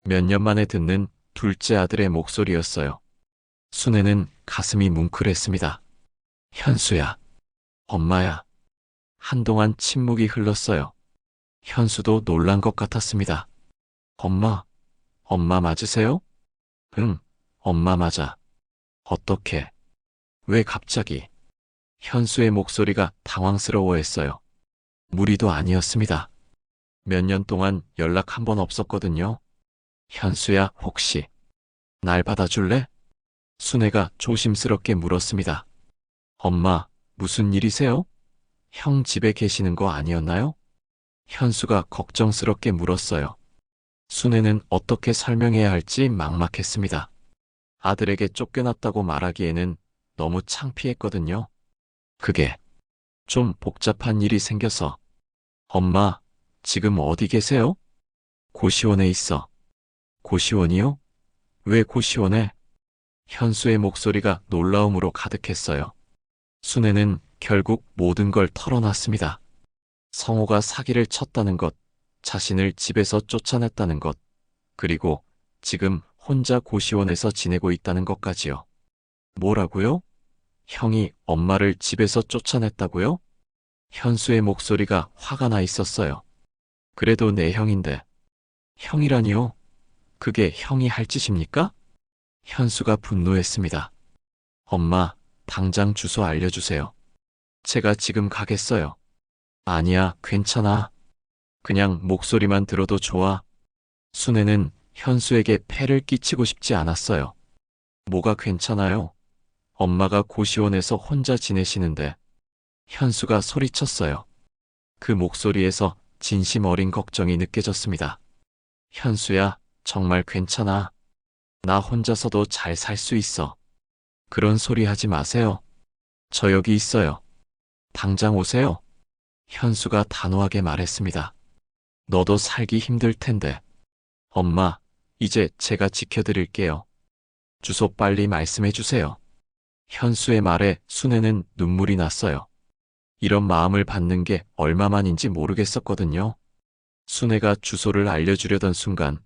몇 년 만에 듣는 둘째 아들의 목소리였어요. 순애는 가슴이 뭉클했습니다. 현수야. 엄마야. 한동안 침묵이 흘렀어요. 현수도 놀란 것 같았습니다. 엄마 맞으세요? 응, 엄마 맞아. 어떻게? 왜 갑자기? 현수의 목소리가 당황스러워했어요. 무리도 아니었습니다. 몇 년 동안 연락 한 번 없었거든요. 현수야, 혹시 날 받아줄래? 순애가 조심스럽게 물었습니다. 엄마, 무슨 일이세요? 형 집에 계시는 거 아니었나요? 현수가 걱정스럽게 물었어요. 순애는 어떻게 설명해야 할지 막막했습니다. 아들에게 쫓겨났다고 말하기에는 너무 창피했거든요. 그게 좀 복잡한 일이 생겨서. 엄마, 지금 어디 계세요? 고시원에 있어. 고시원이요? 왜 고시원에? 현수의 목소리가 놀라움으로 가득했어요. 순애는 결국 모든 걸 털어놨습니다. 성호가 사기를 쳤다는 것, 자신을 집에서 쫓아냈다는 것, 그리고 지금 혼자 고시원에서 지내고 있다는 것까지요. 뭐라고요? 형이 엄마를 집에서 쫓아냈다고요? 현수의 목소리가 화가 나 있었어요. 그래도 내 형인데. 형이라니요? 그게 형이 할 짓입니까? 현수가 분노했습니다. 엄마, 당장 주소 알려주세요. 제가 지금 가겠어요. 아니야, 괜찮아. 그냥 목소리만 들어도 좋아. 순애는 현수에게 폐를 끼치고 싶지 않았어요. 뭐가 괜찮아요? 엄마가 고시원에서 혼자 지내시는데. 현수가 소리쳤어요. 그 목소리에서 진심 어린 걱정이 느껴졌습니다. 현수야, 정말 괜찮아. 나 혼자서도 잘 살 수 있어. 그런 소리 하지 마세요. 저 여기 있어요. 당장 오세요. 현수가 단호하게 말했습니다. 너도 살기 힘들 텐데. 엄마, 이제 제가 지켜드릴게요. 주소 빨리 말씀해 주세요. 현수의 말에 순애는 눈물이 났어요. 이런 마음을 받는 게 얼마만인지 모르겠었거든요. 순애가 주소를 알려주려던 순간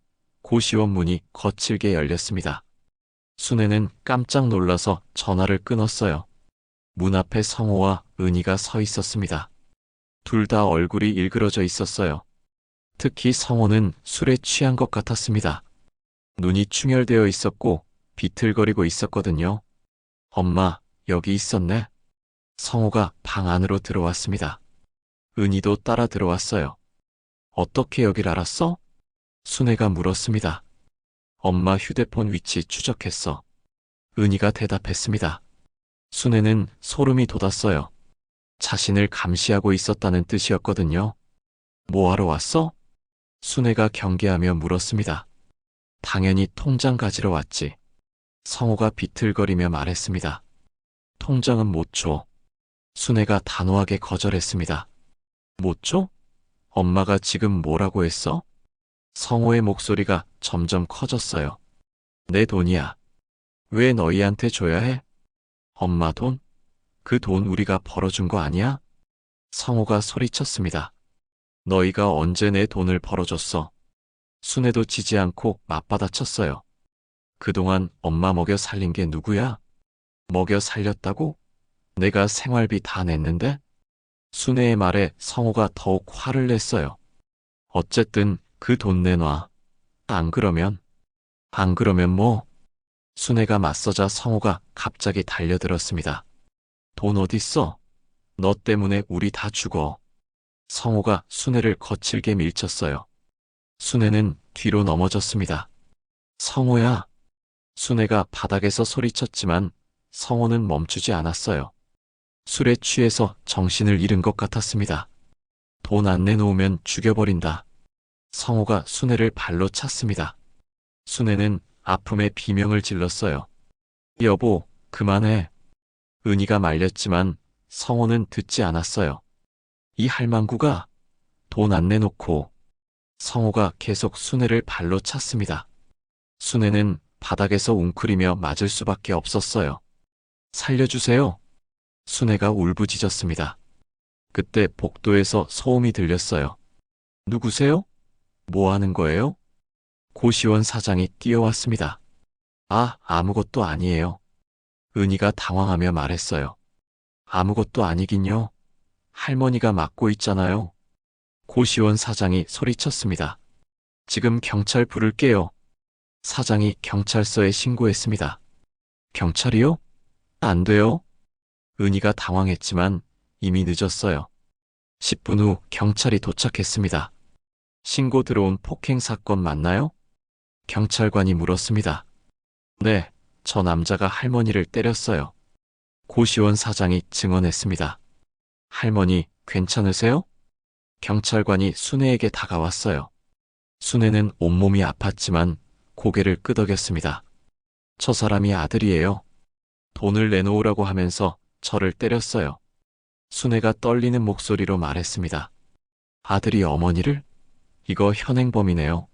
고시원 문이 거칠게 열렸습니다. 순애는 깜짝 놀라서 전화를 끊었어요. 문 앞에 성호와 은희가 서 있었습니다. 둘 다 얼굴이 일그러져 있었어요. 특히 성호는 술에 취한 것 같았습니다. 눈이 충혈되어 있었고 비틀거리고 있었거든요. 엄마, 여기 있었네. 성호가 방 안으로 들어왔습니다. 은희도 따라 들어왔어요. 어떻게 여길 알았어? 순애가 물었습니다. 엄마 휴대폰 위치 추적했어. 은희가 대답했습니다. 순애는 소름이 돋았어요. 자신을 감시하고 있었다는 뜻이었거든요. 뭐하러 왔어? 순애가 경계하며 물었습니다. 당연히 통장 가지러 왔지. 성호가 비틀거리며 말했습니다. 통장은 못 줘. 순애가 단호하게 거절했습니다. 못 줘? 엄마가 지금 뭐라고 했어? 성호의 목소리가 점점 커졌어요. 내 돈이야. 왜 너희한테 줘야 해? 엄마 돈? 그 돈 우리가 벌어준 거 아니야? 성호가 소리쳤습니다. 너희가 언제 내 돈을 벌어줬어? 순애도 지지 않고 맞받아쳤어요. 그동안 엄마 먹여 살린 게 누구야? 먹여 살렸다고? 내가 생활비 다 냈는데? 순애의 말에 성호가 더욱 화를 냈어요. 어쨌든 그 돈 내놔. 안 그러면 뭐? 순애가 맞서자 성호가 갑자기 달려들었습니다. 돈 어딨어? 너 때문에 우리 다 죽어. 성호가 순애를 거칠게 밀쳤어요. 순애는 뒤로 넘어졌습니다. 성호야. 순애가 바닥에서 소리쳤지만 성호는 멈추지 않았어요. 술에 취해서 정신을 잃은 것 같았습니다. 돈 안 내놓으면 죽여버린다. 성호가 순애를 발로 찼습니다. 순애는 아픔에 비명을 질렀어요. 여보, 그만해. 은희가 말렸지만 성호는 듣지 않았어요. 이 할망구가 돈 안 내놓고. 성호가 계속 순애를 발로 찼습니다. 순애는 바닥에서 웅크리며 맞을 수밖에 없었어요. 살려주세요. 순애가 울부짖었습니다. 그때 복도에서 소음이 들렸어요. 누구세요? 뭐 하는 거예요? 고시원 사장이 뛰어왔습니다. 아무것도 아니에요. 은희가 당황하며 말했어요. 아무것도 아니긴요. 할머니가 맡고 있잖아요. 고시원 사장이 소리쳤습니다. 지금 경찰 부를게요. 사장이 경찰서에 신고했습니다. 경찰이요? 안 돼요. 은희가 당황했지만 이미 늦었어요. 10분 후 경찰이 도착했습니다. 신고 들어온 폭행 사건 맞나요? 경찰관이 물었습니다. 네, 저 남자가 할머니를 때렸어요. 고시원 사장이 증언했습니다. 할머니, 괜찮으세요? 경찰관이 순애에게 다가왔어요. 순애는 온몸이 아팠지만 고개를 끄덕였습니다. 저 사람이 아들이에요. 돈을 내놓으라고 하면서 저를 때렸어요. 순애가 떨리는 목소리로 말했습니다. 아들이 어머니를? 이거 현행범이네요.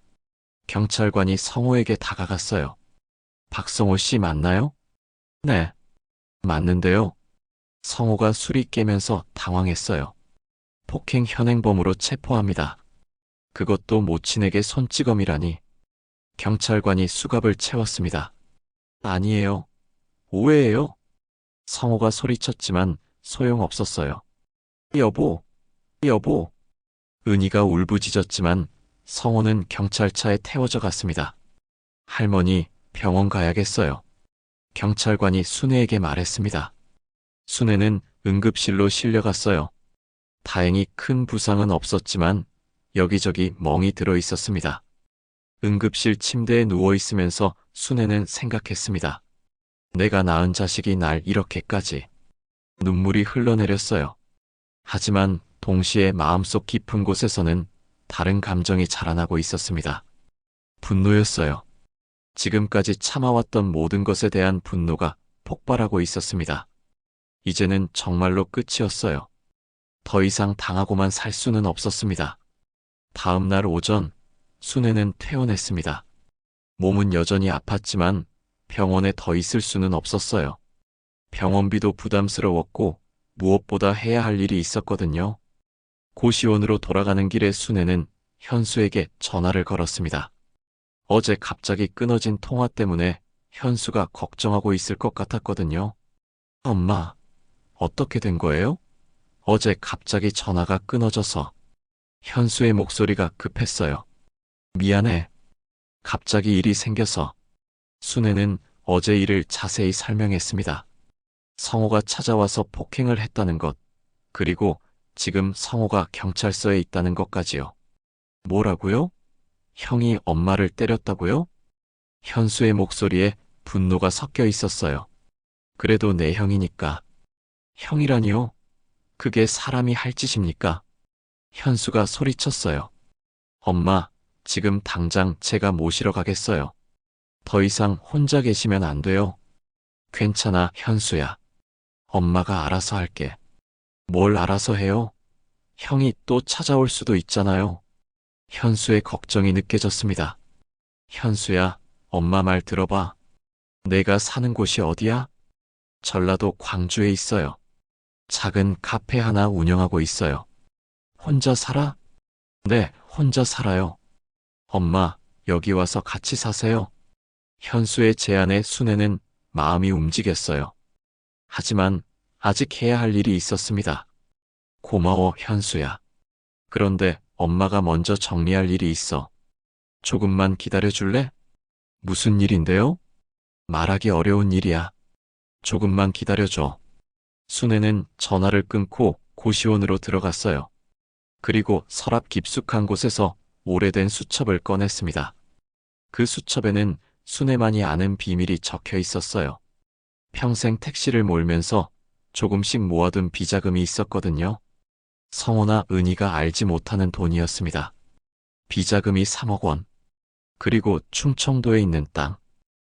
경찰관이 성호에게 다가갔어요. 박성호 씨 맞나요? 네. 맞는데요. 성호가 술이 깨면서 당황했어요. 폭행 현행범으로 체포합니다. 그것도 모친에게 손찌검이라니. 경찰관이 수갑을 채웠습니다. 아니에요. 오해예요. 성호가 소리쳤지만 소용없었어요. 여보. 은희가 울부짖었지만 성호는 경찰차에 태워져 갔습니다. 할머니, 병원 가야겠어요. 경찰관이 순애에게 말했습니다. 순애는 응급실로 실려갔어요. 다행히 큰 부상은 없었지만 여기저기 멍이 들어 있었습니다. 응급실 침대에 누워 있으면서 순애는 생각했습니다. 내가 낳은 자식이 날 이렇게까지. 눈물이 흘러내렸어요. 하지만 동시에 마음속 깊은 곳에서는 다른 감정이 자라나고 있었습니다. 분노였어요. 지금까지 참아왔던 모든 것에 대한 분노가 폭발하고 있었습니다. 이제는 정말로 끝이었어요. 더 이상 당하고만 살 수는 없었습니다. 다음 날 오전, 순애는 퇴원했습니다. 몸은 여전히 아팠지만 병원에 더 있을 수는 없었어요. 병원비도 부담스러웠고 무엇보다 해야 할 일이 있었거든요. 고시원으로 돌아가는 길에 순애는 현수에게 전화를 걸었습니다. 어제 갑자기 끊어진 통화 때문에 현수가 걱정하고 있을 것 같았거든요. 엄마, 어떻게 된 거예요? 어제 갑자기 전화가 끊어져서. 현수의 목소리가 급했어요. 미안해. 갑자기 일이 생겨서. 순애는 어제 일을 자세히 설명했습니다. 성호가 찾아와서 폭행을 했다는 것, 그리고 지금 성호가 경찰서에 있다는 것까지요. 뭐라고요? 형이 엄마를 때렸다고요? 현수의 목소리에 분노가 섞여 있었어요. 그래도 내 형이니까. 형이라니요? 그게 사람이 할 짓입니까? 현수가 소리쳤어요. 엄마, 지금 당장 제가 모시러 가겠어요. 더 이상 혼자 계시면 안 돼요. 괜찮아, 현수야. 엄마가 알아서 할게. 뭘 알아서 해요? 형이 또 찾아올 수도 있잖아요. 현수의 걱정이 느껴졌습니다. 현수야, 엄마 말 들어봐. 내가 사는 곳이 어디야? 전라도 광주에 있어요. 작은 카페 하나 운영하고 있어요. 혼자 살아? 네, 혼자 살아요. 엄마, 여기 와서 같이 사세요. 현수의 제안에 순애는 마음이 움직였어요. 하지만 아직 해야 할 일이 있었습니다. 고마워, 현수야. 그런데 엄마가 먼저 정리할 일이 있어. 조금만 기다려줄래? 무슨 일인데요? 말하기 어려운 일이야. 조금만 기다려줘. 순애는 전화를 끊고 고시원으로 들어갔어요. 그리고 서랍 깊숙한 곳에서 오래된 수첩을 꺼냈습니다. 그 수첩에는 순애만이 아는 비밀이 적혀 있었어요. 평생 택시를 몰면서 조금씩 모아둔 비자금이 있었거든요. 성호나 은희가 알지 못하는 돈이었습니다. 비자금이 3억 원. 그리고 충청도에 있는 땅.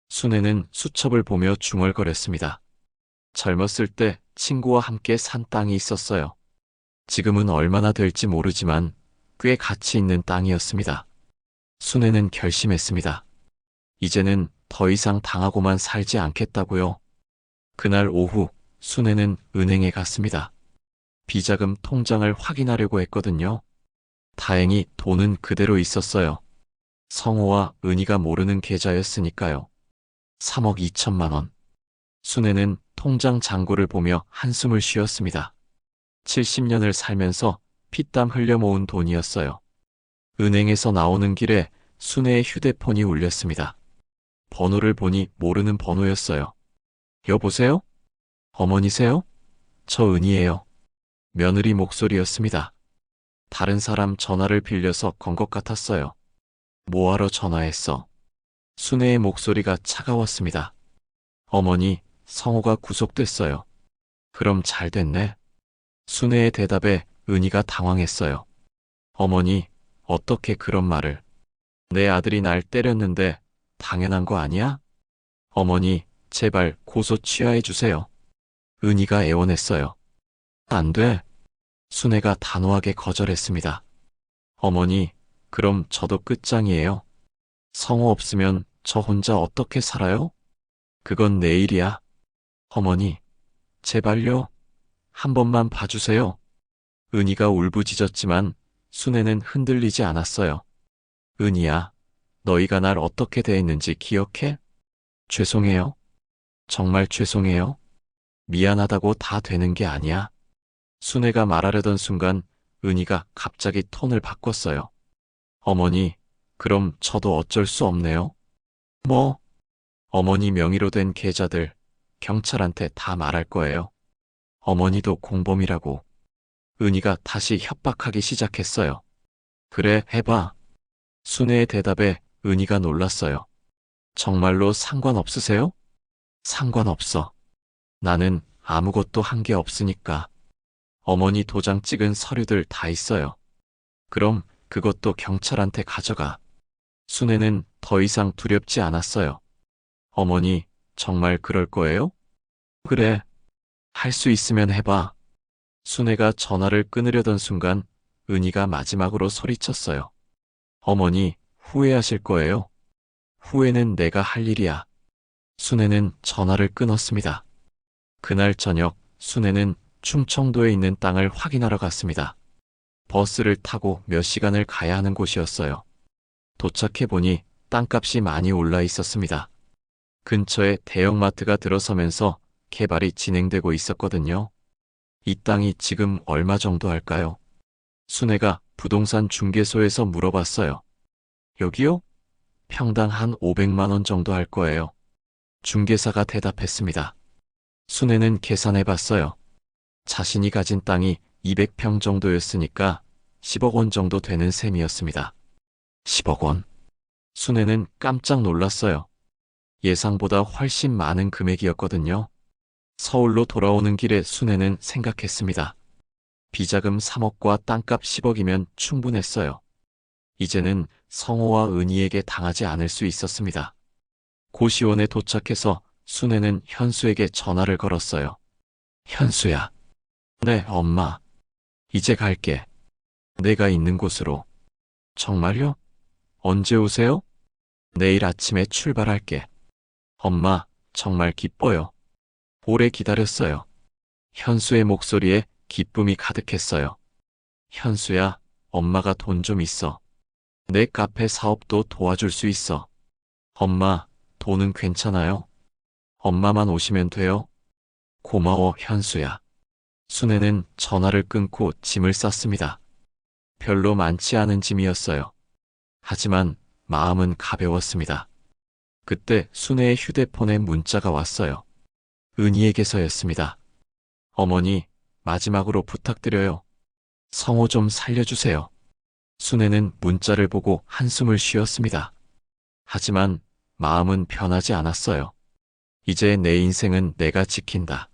순애는 수첩을 보며 중얼거렸습니다. 젊었을 때 친구와 함께 산 땅이 있었어요. 지금은 얼마나 될지 모르지만 꽤 가치 있는 땅이었습니다. 순애는 결심했습니다. 이제는 더 이상 당하고만 살지 않겠다고요. 그날 오후 순애는 은행에 갔습니다. 비자금 통장을 확인하려고 했거든요. 다행히 돈은 그대로 있었어요. 성호와 은희가 모르는 계좌였으니까요. 3억 2천만 원. 순애는 통장 잔고를 보며 한숨을 쉬었습니다. 70년을 살면서 피땀 흘려 모은 돈이었어요. 은행에서 나오는 길에 순애의 휴대폰이 울렸습니다. 번호를 보니 모르는 번호였어요. 여보세요? 어머니세요? 저 은희예요. 며느리 목소리였습니다. 다른 사람 전화를 빌려서 건 것 같았어요. 뭐하러 전화했어? 순애의 목소리가 차가웠습니다. 어머니, 성호가 구속됐어요. 그럼 잘 됐네. 순애의 대답에 은희가 당황했어요. 어머니, 어떻게 그런 말을. 내 아들이 날 때렸는데 당연한 거 아니야? 어머니, 제발 고소 취하해 주세요. 은희가 애원했어요. 안 돼. 순애가 단호하게 거절했습니다. 어머니, 그럼 저도 끝장이에요. 성호 없으면 저 혼자 어떻게 살아요? 그건 내일이야. 어머니, 제발요. 한 번만 봐주세요. 은희가 울부짖었지만 순애는 흔들리지 않았어요. 은희야, 너희가 날 어떻게 대했는지 기억해? 죄송해요. 정말 죄송해요. 미안하다고 다 되는 게 아니야. 순애가 말하려던 순간 은희가 갑자기 톤을 바꿨어요. 어머니, 그럼 저도 어쩔 수 없네요. 뭐? 어머니 명의로 된 계좌들 경찰한테 다 말할 거예요. 어머니도 공범이라고. 은희가 다시 협박하기 시작했어요. 그래, 해봐. 순애의 대답에 은희가 놀랐어요. 정말로 상관없으세요? 상관없어. 나는 아무것도 한 게 없으니까. 어머니 도장 찍은 서류들 다 있어요. 그럼 그것도 경찰한테 가져가. 순애는 더 이상 두렵지 않았어요. 어머니, 정말 그럴 거예요? 그래. 할 수 있으면 해봐. 순애가 전화를 끊으려던 순간 은희가 마지막으로 소리쳤어요. 어머니, 후회하실 거예요. 후회는 내가 할 일이야. 순애는 전화를 끊었습니다. 그날 저녁 순애는 충청도에 있는 땅을 확인하러 갔습니다. 버스를 타고 몇 시간을 가야 하는 곳이었어요. 도착해보니 땅값이 많이 올라 있었습니다. 근처에 대형마트가 들어서면서 개발이 진행되고 있었거든요. 이 땅이 지금 얼마 정도 할까요? 순애가 부동산 중개소에서 물어봤어요. 여기요? 평당 한 500만 원 정도 할 거예요. 중개사가 대답했습니다. 순애는 계산해봤어요. 자신이 가진 땅이 200평 정도였으니까 10억 원 정도 되는 셈이었습니다. 10억 원. 순애는 깜짝 놀랐어요. 예상보다 훨씬 많은 금액이었거든요. 서울로 돌아오는 길에 순애는 생각했습니다. 비자금 3억과 땅값 10억이면 충분했어요. 이제는 성호와 은희에게 당하지 않을 수 있었습니다. 고시원에 도착해서 순애는 현수에게 전화를 걸었어요. 현수야. 네, 엄마. 이제 갈게. 내가 있는 곳으로. 정말요? 언제 오세요? 내일 아침에 출발할게. 엄마, 정말 기뻐요. 오래 기다렸어요. 현수의 목소리에 기쁨이 가득했어요. 현수야, 엄마가 돈 좀 있어. 내 카페 사업도 도와줄 수 있어. 엄마, 돈은 괜찮아요. 엄마만 오시면 돼요. 고마워, 현수야. 순애는 전화를 끊고 짐을 쌌습니다. 별로 많지 않은 짐이었어요. 하지만 마음은 가벼웠습니다. 그때 순애의 휴대폰에 문자가 왔어요. 은희에게서였습니다. 어머니, 마지막으로 부탁드려요. 성호 좀 살려주세요. 순애는 문자를 보고 한숨을 쉬었습니다. 하지만 마음은 변하지 않았어요. 이제 내 인생은 내가 지킨다.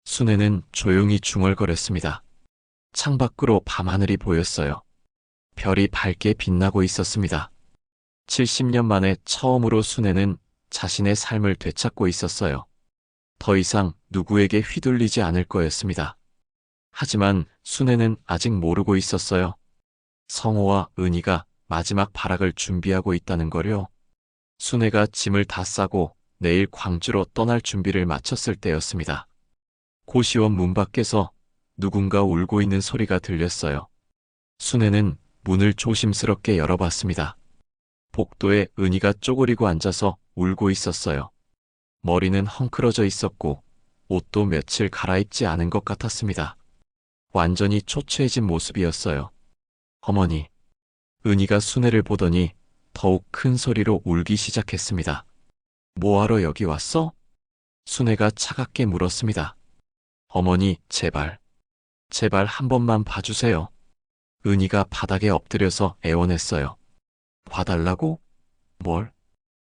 순애는 조용히 중얼거렸습니다. 창밖으로 밤하늘이 보였어요. 별이 밝게 빛나고 있었습니다. 70년 만에 처음으로 순애는 자신의 삶을 되찾고 있었어요. 더 이상 누구에게 휘둘리지 않을 거였습니다. 하지만 순애는 아직 모르고 있었어요. 성호와 은희가 마지막 발악을 준비하고 있다는 거요. 순애가 짐을 다 싸고 내일 광주로 떠날 준비를 마쳤을 때였습니다. 고시원 문 밖에서 누군가 울고 있는 소리가 들렸어요. 순애는 문을 조심스럽게 열어봤습니다. 복도에 은희가 쪼그리고 앉아서 울고 있었어요. 머리는 헝클어져 있었고 옷도 며칠 갈아입지 않은 것 같았습니다. 완전히 초췌해진 모습이었어요. 어머니. 은희가 순애를 보더니 더욱 큰 소리로 울기 시작했습니다. 뭐하러 여기 왔어? 순애가 차갑게 물었습니다. 어머니, 제발. 제발 한 번만 봐주세요. 은희가 바닥에 엎드려서 애원했어요. 봐달라고? 뭘?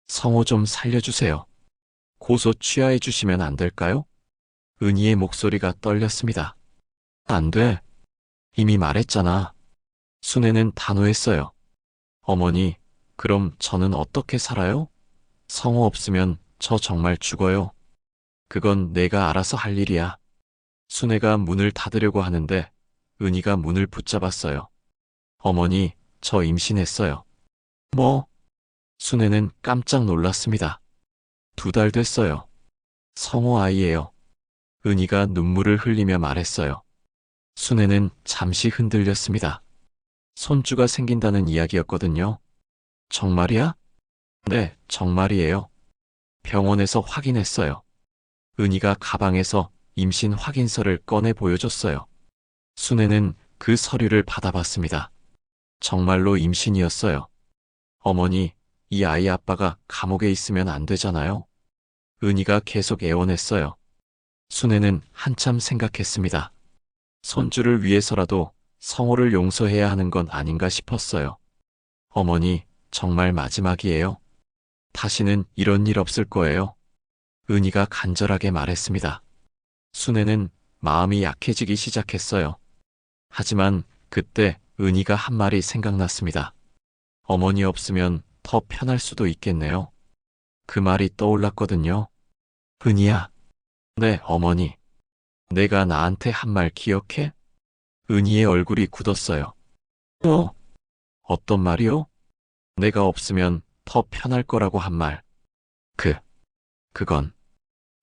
성호 좀 살려주세요. 고소 취하해 주시면 안 될까요? 은희의 목소리가 떨렸습니다. 안 돼. 이미 말했잖아. 순애는 단호했어요. 어머니, 그럼 저는 어떻게 살아요? 성호 없으면 저 정말 죽어요. 그건 내가 알아서 할 일이야. 순애가 문을 닫으려고 하는데 은희가 문을 붙잡았어요. 어머니, 저 임신했어요. 뭐? 순애는 깜짝 놀랐습니다. 2달 됐어요. 성호 아이예요. 은희가 눈물을 흘리며 말했어요. 순애는 잠시 흔들렸습니다. 손주가 생긴다는 이야기였거든요. 정말이야? 네, 정말이에요. 병원에서 확인했어요. 은희가 가방에서 임신 확인서를 꺼내 보여줬어요. 순애는 그 서류를 받아봤습니다. 정말로 임신이었어요. 어머니, 이 아이 아빠가 감옥에 있으면 안 되잖아요. 은희가 계속 애원했어요. 순애는 한참 생각했습니다. 손주를 위해서라도 성호를 용서해야 하는 건 아닌가 싶었어요. 어머니, 정말 마지막이에요. 다시는 이런 일 없을 거예요. 은희가 간절하게 말했습니다. 순애는 마음이 약해지기 시작했어요. 하지만 그때 은희가 한 말이 생각났습니다. 어머니 없으면 더 편할 수도 있겠네요. 그 말이 떠올랐거든요. 은희야. 네, 어머니. 내가 나한테 한 말 기억해? 은희의 얼굴이 굳었어요. 어떤 말이요? 내가 없으면 더 편할 거라고 한 말. 그건.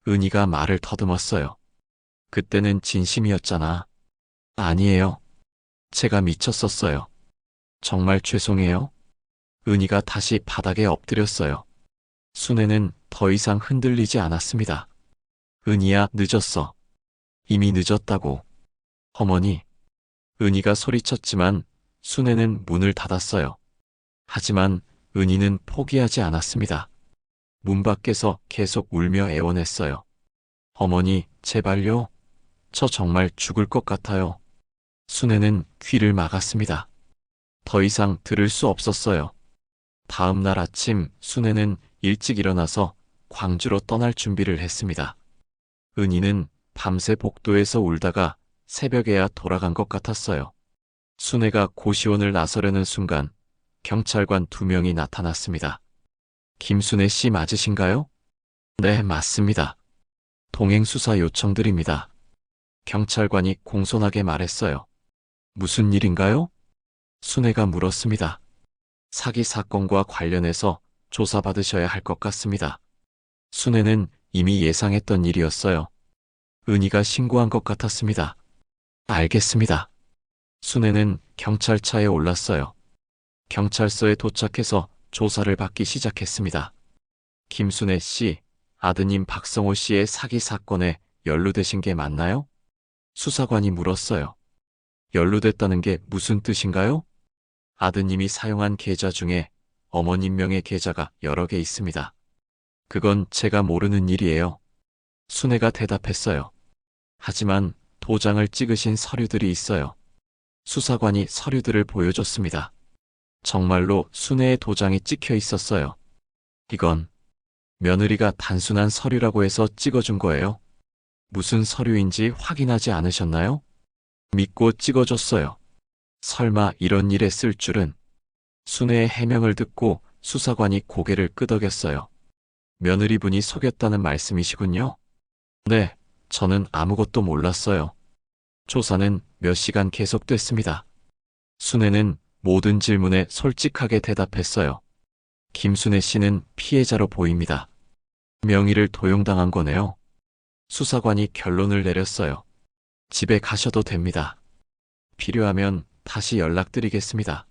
은희가 말을 더듬었어요. 그때는 진심이었잖아. 아니에요. 제가 미쳤었어요. 정말 죄송해요. 은희가 다시 바닥에 엎드렸어요. 순애는 더 이상 흔들리지 않았습니다. 은희야, 늦었어. 이미 늦었다고. 어머니. 은희가 소리쳤지만 순애는 문을 닫았어요. 하지만 은희는 포기하지 않았습니다. 문 밖에서 계속 울며 애원했어요. 어머니, 제발요. 저 정말 죽을 것 같아요. 순애는 귀를 막았습니다. 더 이상 들을 수 없었어요. 다음 날 아침 순애는 일찍 일어나서 광주로 떠날 준비를 했습니다. 은희는 밤새 복도에서 울다가 새벽에야 돌아간 것 같았어요. 순애가 고시원을 나서려는 순간 경찰관 2명이 나타났습니다. 김순애 씨 맞으신가요? 네, 맞습니다. 동행수사 요청드립니다. 경찰관이 공손하게 말했어요. 무슨 일인가요? 순애가 물었습니다. 사기 사건과 관련해서 조사받으셔야 할 것 같습니다. 순애는 이미 예상했던 일이었어요. 은희가 신고한 것 같았습니다. 알겠습니다. 순애는 경찰차에 올랐어요. 경찰서에 도착해서 조사를 받기 시작했습니다. 김순애 씨, 아드님 박성호 씨의 사기 사건에 연루되신 게 맞나요? 수사관이 물었어요. 연루됐다는 게 무슨 뜻인가요? 아드님이 사용한 계좌 중에 어머님 명의 계좌가 여러 개 있습니다. 그건 제가 모르는 일이에요. 순애가 대답했어요. 하지만 도장을 찍으신 서류들이 있어요. 수사관이 서류들을 보여줬습니다. 정말로 순애의 도장이 찍혀 있었어요. 이건 며느리가 단순한 서류라고 해서 찍어준 거예요. 무슨 서류인지 확인하지 않으셨나요? 믿고 찍어줬어요. 설마 이런 일에 쓸 줄은. 순애의 해명을 듣고 수사관이 고개를 끄덕였어요. 며느리분이 속였다는 말씀이시군요. 네, 저는 아무것도 몰랐어요. 조사는 몇 시간 계속됐습니다. 순애는 모든 질문에 솔직하게 대답했어요. 김순애 씨는 피해자로 보입니다. 명의를 도용당한 거네요. 수사관이 결론을 내렸어요. 집에 가셔도 됩니다. 필요하면 다시 연락드리겠습니다.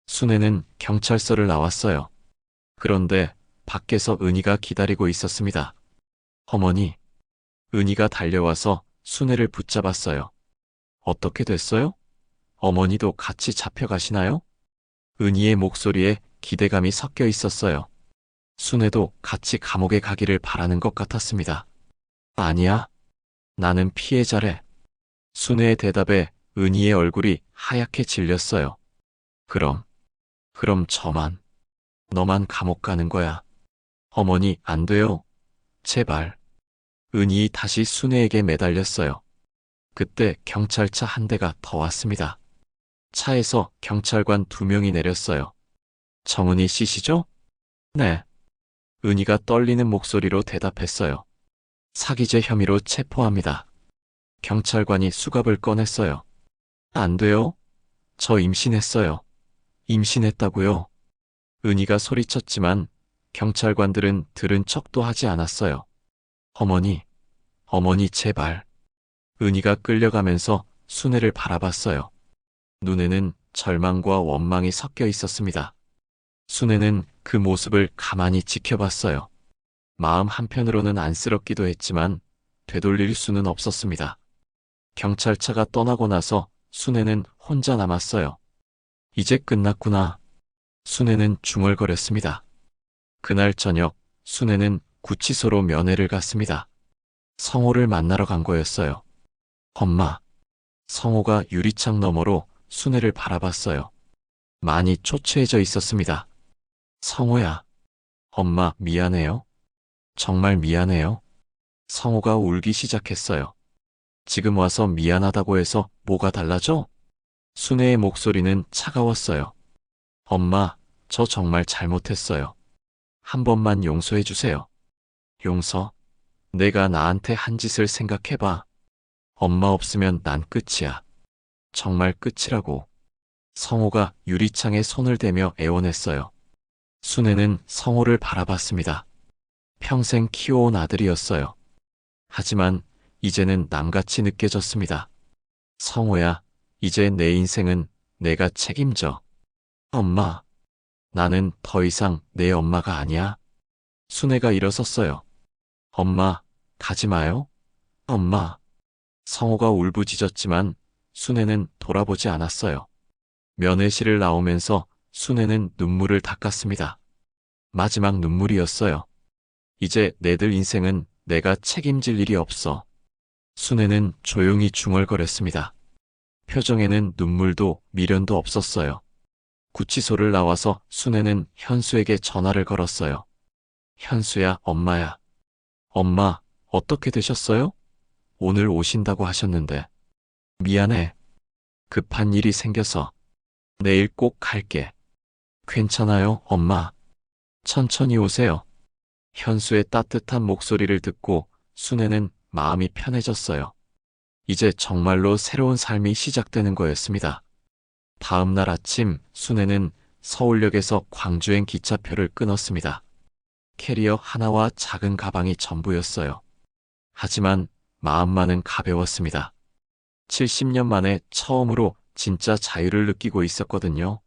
순애는 경찰서를 나왔어요. 그런데 밖에서 은희가 기다리고 있었습니다. 어머니. 은희가 달려와서 순애를 붙잡았어요. 어떻게 됐어요? 어머니도 같이 잡혀가시나요? 은희의 목소리에 기대감이 섞여 있었어요. 순애도 같이 감옥에 가기를 바라는 것 같았습니다. 아니야. 나는 피해자래. 순애의 대답에 은희의 얼굴이 하얗게 질렸어요. 그럼 너만 감옥 가는 거야. 어머니, 안 돼요. 제발. 은희 다시 순애에게 매달렸어요. 그때 경찰차 한 대가 더 왔습니다. 차에서 경찰관 2명이 내렸어요. 정은희 씨시죠? 네. 은희가 떨리는 목소리로 대답했어요. 사기죄 혐의로 체포합니다. 경찰관이 수갑을 꺼냈어요. 안 돼요. 저 임신했어요. 임신했다고요. 은희가 소리쳤지만 경찰관들은 들은 척도 하지 않았어요. 어머니 제발. 은희가 끌려가면서 순애를 바라봤어요. 눈에는 절망과 원망이 섞여 있었습니다. 순애는 그 모습을 가만히 지켜봤어요. 마음 한편으로는 안쓰럽기도 했지만 되돌릴 수는 없었습니다. 경찰차가 떠나고 나서 순애는 혼자 남았어요. 이제 끝났구나. 순애는 중얼거렸습니다. 그날 저녁 순애는 구치소로 면회를 갔습니다. 성호를 만나러 간 거였어요. 엄마. 성호가 유리창 너머로 순애를 바라봤어요. 많이 초췌해져 있었습니다. 성호야. 엄마, 미안해요. 정말 미안해요. 성호가 울기 시작했어요. 지금 와서 미안하다고 해서 뭐가 달라져? 순애의 목소리는 차가웠어요. 엄마, 저 정말 잘못했어요. 한 번만 용서해 주세요. 용서? 내가 나한테 한 짓을 생각해봐. 엄마 없으면 난 끝이야. 정말 끝이라고. 성호가 유리창에 손을 대며 애원했어요. 순애는 성호를 바라봤습니다. 평생 키워온 아들이었어요. 하지만 이제는 남같이 느껴졌습니다. 성호야, 이제 내 인생은 내가 책임져. 엄마, 나는 더 이상 내 엄마가 아니야. 순애가 일어섰어요. 엄마, 가지 마요. 엄마. 성호가 울부짖었지만 순애는 돌아보지 않았어요. 면회실을 나오면서 순애는 눈물을 닦았습니다. 마지막 눈물이었어요. 이제 내들 인생은 내가 책임질 일이 없어. 순애는 조용히 중얼거렸습니다. 표정에는 눈물도 미련도 없었어요. 구치소를 나와서 순애는 현수에게 전화를 걸었어요. 현수야, 엄마야. 엄마, 어떻게 되셨어요? 오늘 오신다고 하셨는데. 미안해. 급한 일이 생겨서. 내일 꼭 갈게. 괜찮아요, 엄마. 천천히 오세요. 현수의 따뜻한 목소리를 듣고 순애는 마음이 편해졌어요. 이제 정말로 새로운 삶이 시작되는 거였습니다. 다음 날 아침 순애는 서울역에서 광주행 기차표를 끊었습니다. 캐리어 하나와 작은 가방이 전부였어요. 하지만 마음만은 가벼웠습니다. 70년 만에 처음으로 진짜 자유를 느끼고 있었거든요.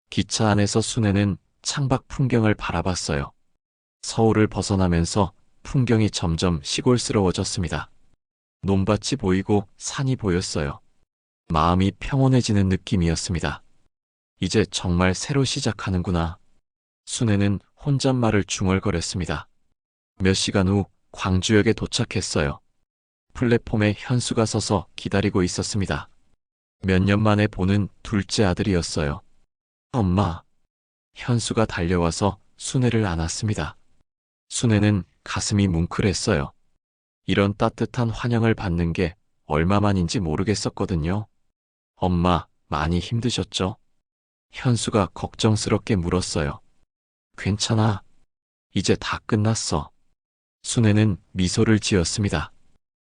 기차 안에서 순애는 창밖 풍경을 바라봤어요. 서울을 벗어나면서 풍경이 점점 시골스러워졌습니다. 논밭이 보이고 산이 보였어요. 마음이 평온해지는 느낌이었습니다. 이제 정말 새로 시작하는구나. 순애는 혼잣말을 중얼거렸습니다. 몇 시간 후 광주역에 도착했어요. 플랫폼에 현수가 서서 기다리고 있었습니다. 몇 년 만에 보는 둘째 아들이었어요. 엄마. 현수가 달려와서 순애를 안았습니다. 순애는 가슴이 뭉클했어요. 이런 따뜻한 환영을 받는 게 얼마만인지 모르겠었거든요. 엄마, 많이 힘드셨죠? 현수가 걱정스럽게 물었어요. 괜찮아. 이제 다 끝났어. 순애는 미소를 지었습니다.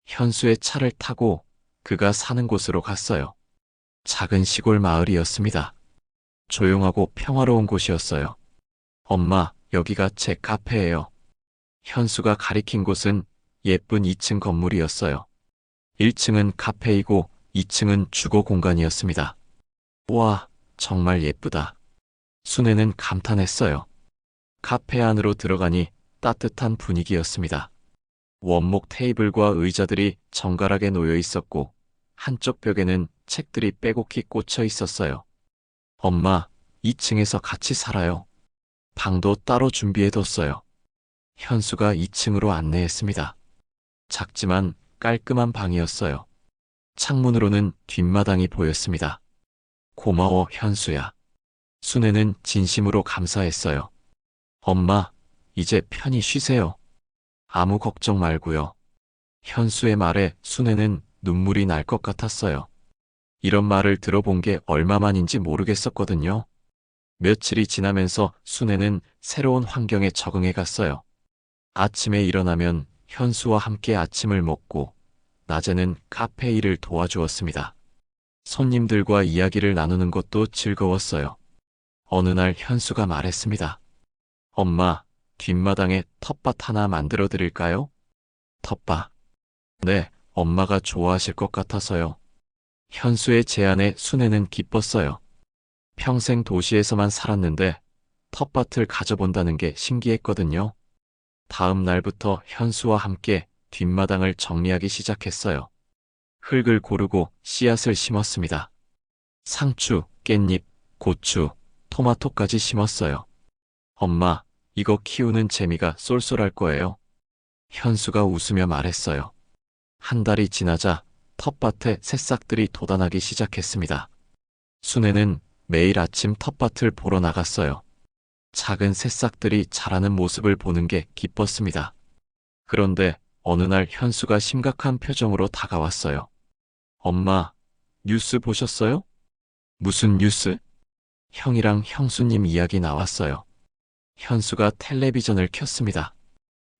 현수의 차를 타고 그가 사는 곳으로 갔어요. 작은 시골 마을이었습니다. 조용하고 평화로운 곳이었어요. 엄마, 여기가 제 카페예요. 현수가 가리킨 곳은 예쁜 2층 건물이었어요. 1층은 카페이고 2층은 주거 공간이었습니다. 와, 정말 예쁘다. 순애는 감탄했어요. 카페 안으로 들어가니 따뜻한 분위기였습니다. 원목 테이블과 의자들이 정갈하게 놓여 있었고 한쪽 벽에는 책들이 빼곡히 꽂혀 있었어요. 엄마, 2층에서 같이 살아요. 방도 따로 준비해뒀어요. 현수가 2층으로 안내했습니다. 작지만 깔끔한 방이었어요. 창문으로는 뒷마당이 보였습니다. 고마워, 현수야. 순애는 진심으로 감사했어요. 엄마, 이제 편히 쉬세요. 아무 걱정 말고요. 현수의 말에 순애는 눈물이 날 것 같았어요. 이런 말을 들어본 게 얼마만인지 모르겠었거든요. 며칠이 지나면서 순애는 새로운 환경에 적응해 갔어요. 아침에 일어나면 현수와 함께 아침을 먹고 낮에는 카페 일을 도와주었습니다. 손님들과 이야기를 나누는 것도 즐거웠어요. 어느 날 현수가 말했습니다. 엄마, 뒷마당에 텃밭 하나 만들어 드릴까요? 텃밭. 네, 엄마가 좋아하실 것 같아서요. 현수의 제안에 순애는 기뻤어요. 평생 도시에서만 살았는데 텃밭을 가져본다는 게 신기했거든요. 다음 날부터 현수와 함께 뒷마당을 정리하기 시작했어요. 흙을 고르고 씨앗을 심었습니다. 상추, 깻잎, 고추, 토마토까지 심었어요. 엄마, 이거 키우는 재미가 쏠쏠할 거예요. 현수가 웃으며 말했어요. 한 달이 지나자 텃밭에 새싹들이 돋아나기 시작했습니다. 순애는 매일 아침 텃밭을 보러 나갔어요. 작은 새싹들이 자라는 모습을 보는 게 기뻤습니다. 그런데 어느 날 현수가 심각한 표정으로 다가왔어요. 엄마, 뉴스 보셨어요? 무슨 뉴스? 형이랑 형수님 이야기 나왔어요. 현수가 텔레비전을 켰습니다.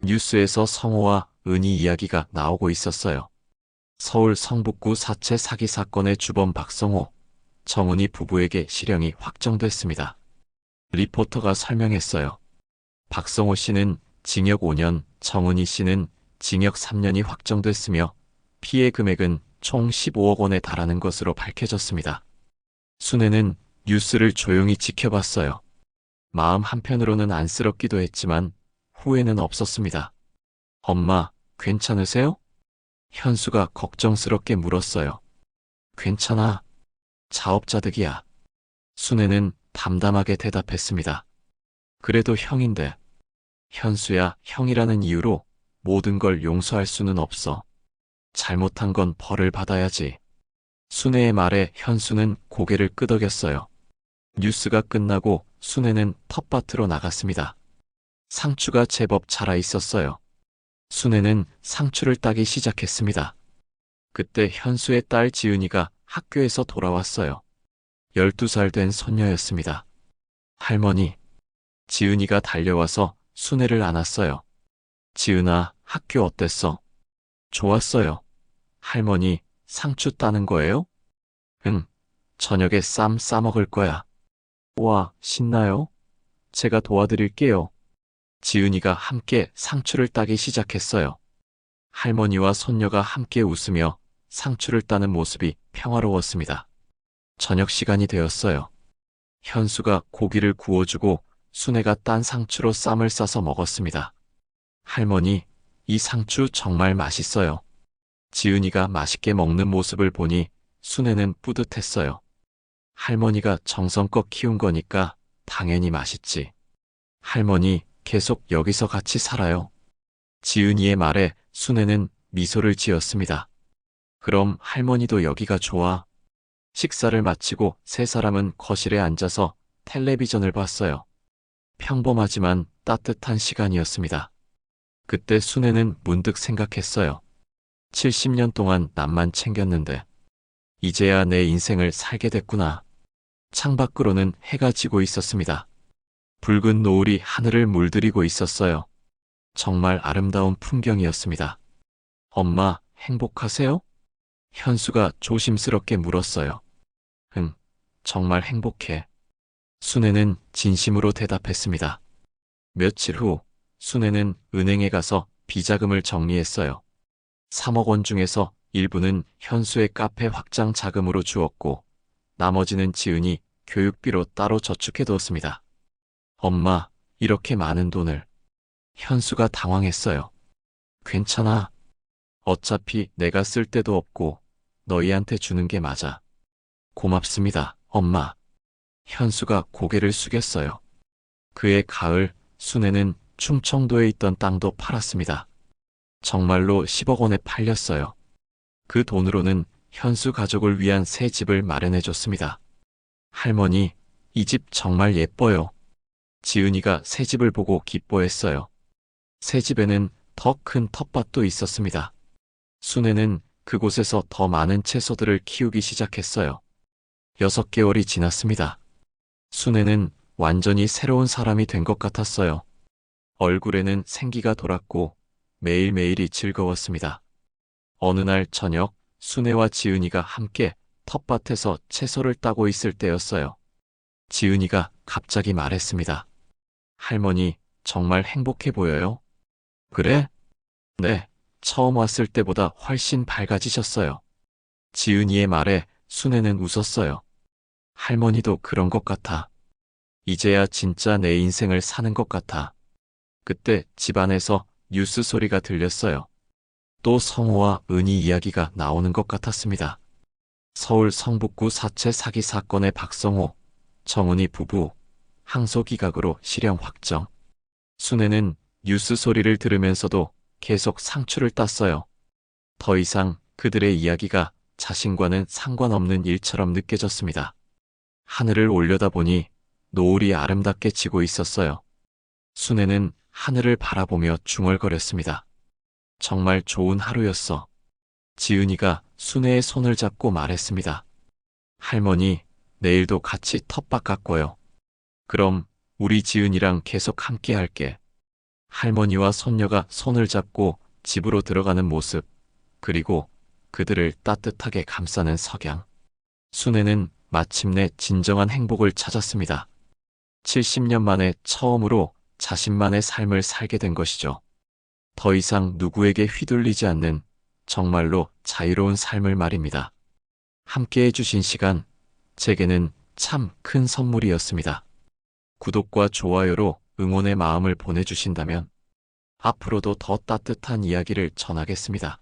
뉴스에서 성호와 은희 이야기가 나오고 있었어요. 서울 성북구 사채 사기 사건의 주범 박성호, 정은희 부부에게 실형이 확정됐습니다. 리포터가 설명했어요. 박성호 씨는 징역 5년, 정은희 씨는 징역 3년이 확정됐으며 피해 금액은 총 15억 원에 달하는 것으로 밝혀졌습니다. 순애는 뉴스를 조용히 지켜봤어요. 마음 한편으로는 안쓰럽기도 했지만 후회는 없었습니다. 엄마, 괜찮으세요? 현수가 걱정스럽게 물었어요. 괜찮아. 자업자득이야. 순애는 담담하게 대답했습니다. 그래도 형인데. 현수야, 형이라는 이유로 모든 걸 용서할 수는 없어. 잘못한 건 벌을 받아야지. 순애의 말에 현수는 고개를 끄덕였어요. 뉴스가 끝나고 순애는 텃밭으로 나갔습니다. 상추가 제법 자라 있었어요. 순애는 상추를 따기 시작했습니다. 그때 현수의 딸 지은이가 학교에서 돌아왔어요. 12살 된 손녀였습니다. 할머니, 지은이가 달려와서 순애를 안았어요. 지은아, 학교 어땠어? 좋았어요. 할머니, 상추 따는 거예요? 응, 저녁에 쌈 싸먹을 거야. 와, 신나요? 제가 도와드릴게요. 지은이가 함께 상추를 따기 시작했어요. 할머니와 손녀가 함께 웃으며 상추를 따는 모습이 평화로웠습니다. 저녁 시간이 되었어요. 현수가 고기를 구워주고 순애가 딴 상추로 쌈을 싸서 먹었습니다. 할머니, 이 상추 정말 맛있어요. 지은이가 맛있게 먹는 모습을 보니 순애는 뿌듯했어요. 할머니가 정성껏 키운 거니까 당연히 맛있지. 할머니, 계속 여기서 같이 살아요. 지은이의 말에 순애는 미소를 지었습니다. 그럼 할머니도 여기가 좋아. 식사를 마치고 세 사람은 거실에 앉아서 텔레비전을 봤어요. 평범하지만 따뜻한 시간이었습니다. 그때 순애는 문득 생각했어요. 70년 동안 남만 챙겼는데 이제야 내 인생을 살게 됐구나. 창밖으로는 해가 지고 있었습니다. 붉은 노을이 하늘을 물들이고 있었어요. 정말 아름다운 풍경이었습니다. 엄마, 행복하세요? 현수가 조심스럽게 물었어요. 응, 정말 행복해. 순애는 진심으로 대답했습니다. 며칠 후 순애는 은행에 가서 비자금을 정리했어요. 3억 원 중에서 일부는 현수의 카페 확장 자금으로 주었고 나머지는 지은이 교육비로 따로 저축해두었습니다. 엄마, 이렇게 많은 돈을. 현수가 당황했어요. 괜찮아. 어차피 내가 쓸 데도 없고 너희한테 주는 게 맞아. 고맙습니다, 엄마. 현수가 고개를 숙였어요. 그해 가을, 순애는 충청도에 있던 땅도 팔았습니다. 정말로 10억 원에 팔렸어요. 그 돈으로는 현수 가족을 위한 새 집을 마련해줬습니다. 할머니, 이 집 정말 예뻐요. 지은이가 새 집을 보고 기뻐했어요. 새 집에는 더 큰 텃밭도 있었습니다. 순애는 그곳에서 더 많은 채소들을 키우기 시작했어요. 6개월이 지났습니다. 순애는 완전히 새로운 사람이 된 것 같았어요. 얼굴에는 생기가 돌았고 매일매일이 즐거웠습니다. 어느 날 저녁, 순애와 지은이가 함께 텃밭에서 채소를 따고 있을 때였어요. 지은이가 갑자기 말했습니다. 할머니, 정말 행복해 보여요? 그래? 네, 처음 왔을 때보다 훨씬 밝아지셨어요. 지은이의 말에 순애는 웃었어요. 할머니도 그런 것 같아. 이제야 진짜 내 인생을 사는 것 같아. 그때 집안에서 뉴스 소리가 들렸어요. 또 성호와 은희 이야기가 나오는 것 같았습니다. 서울 성북구 사채 사기 사건의 박성호, 정은희 부부, 항소기각으로 실형 확정. 순애는 뉴스 소리를 들으면서도 계속 상추를 땄어요. 더 이상 그들의 이야기가 자신과는 상관없는 일처럼 느껴졌습니다. 하늘을 올려다보니 노을이 아름답게 지고 있었어요. 순애는 하늘을 바라보며 중얼거렸습니다. 정말 좋은 하루였어. 지은이가 순애의 손을 잡고 말했습니다. 할머니, 내일도 같이 텃밭 가꿔요. 그럼 우리 지은이랑 계속 함께 할게. 할머니와 손녀가 손을 잡고 집으로 들어가는 모습, 그리고 그들을 따뜻하게 감싸는 석양. 순애는 마침내 진정한 행복을 찾았습니다. 70년 만에 처음으로 자신만의 삶을 살게 된 것이죠. 더 이상 누구에게 휘둘리지 않는 정말로 자유로운 삶을 말입니다. 함께 해주신 시간, 제게는 참 큰 선물이었습니다. 구독과 좋아요로 응원의 마음을 보내주신다면 앞으로도 더 따뜻한 이야기를 전하겠습니다.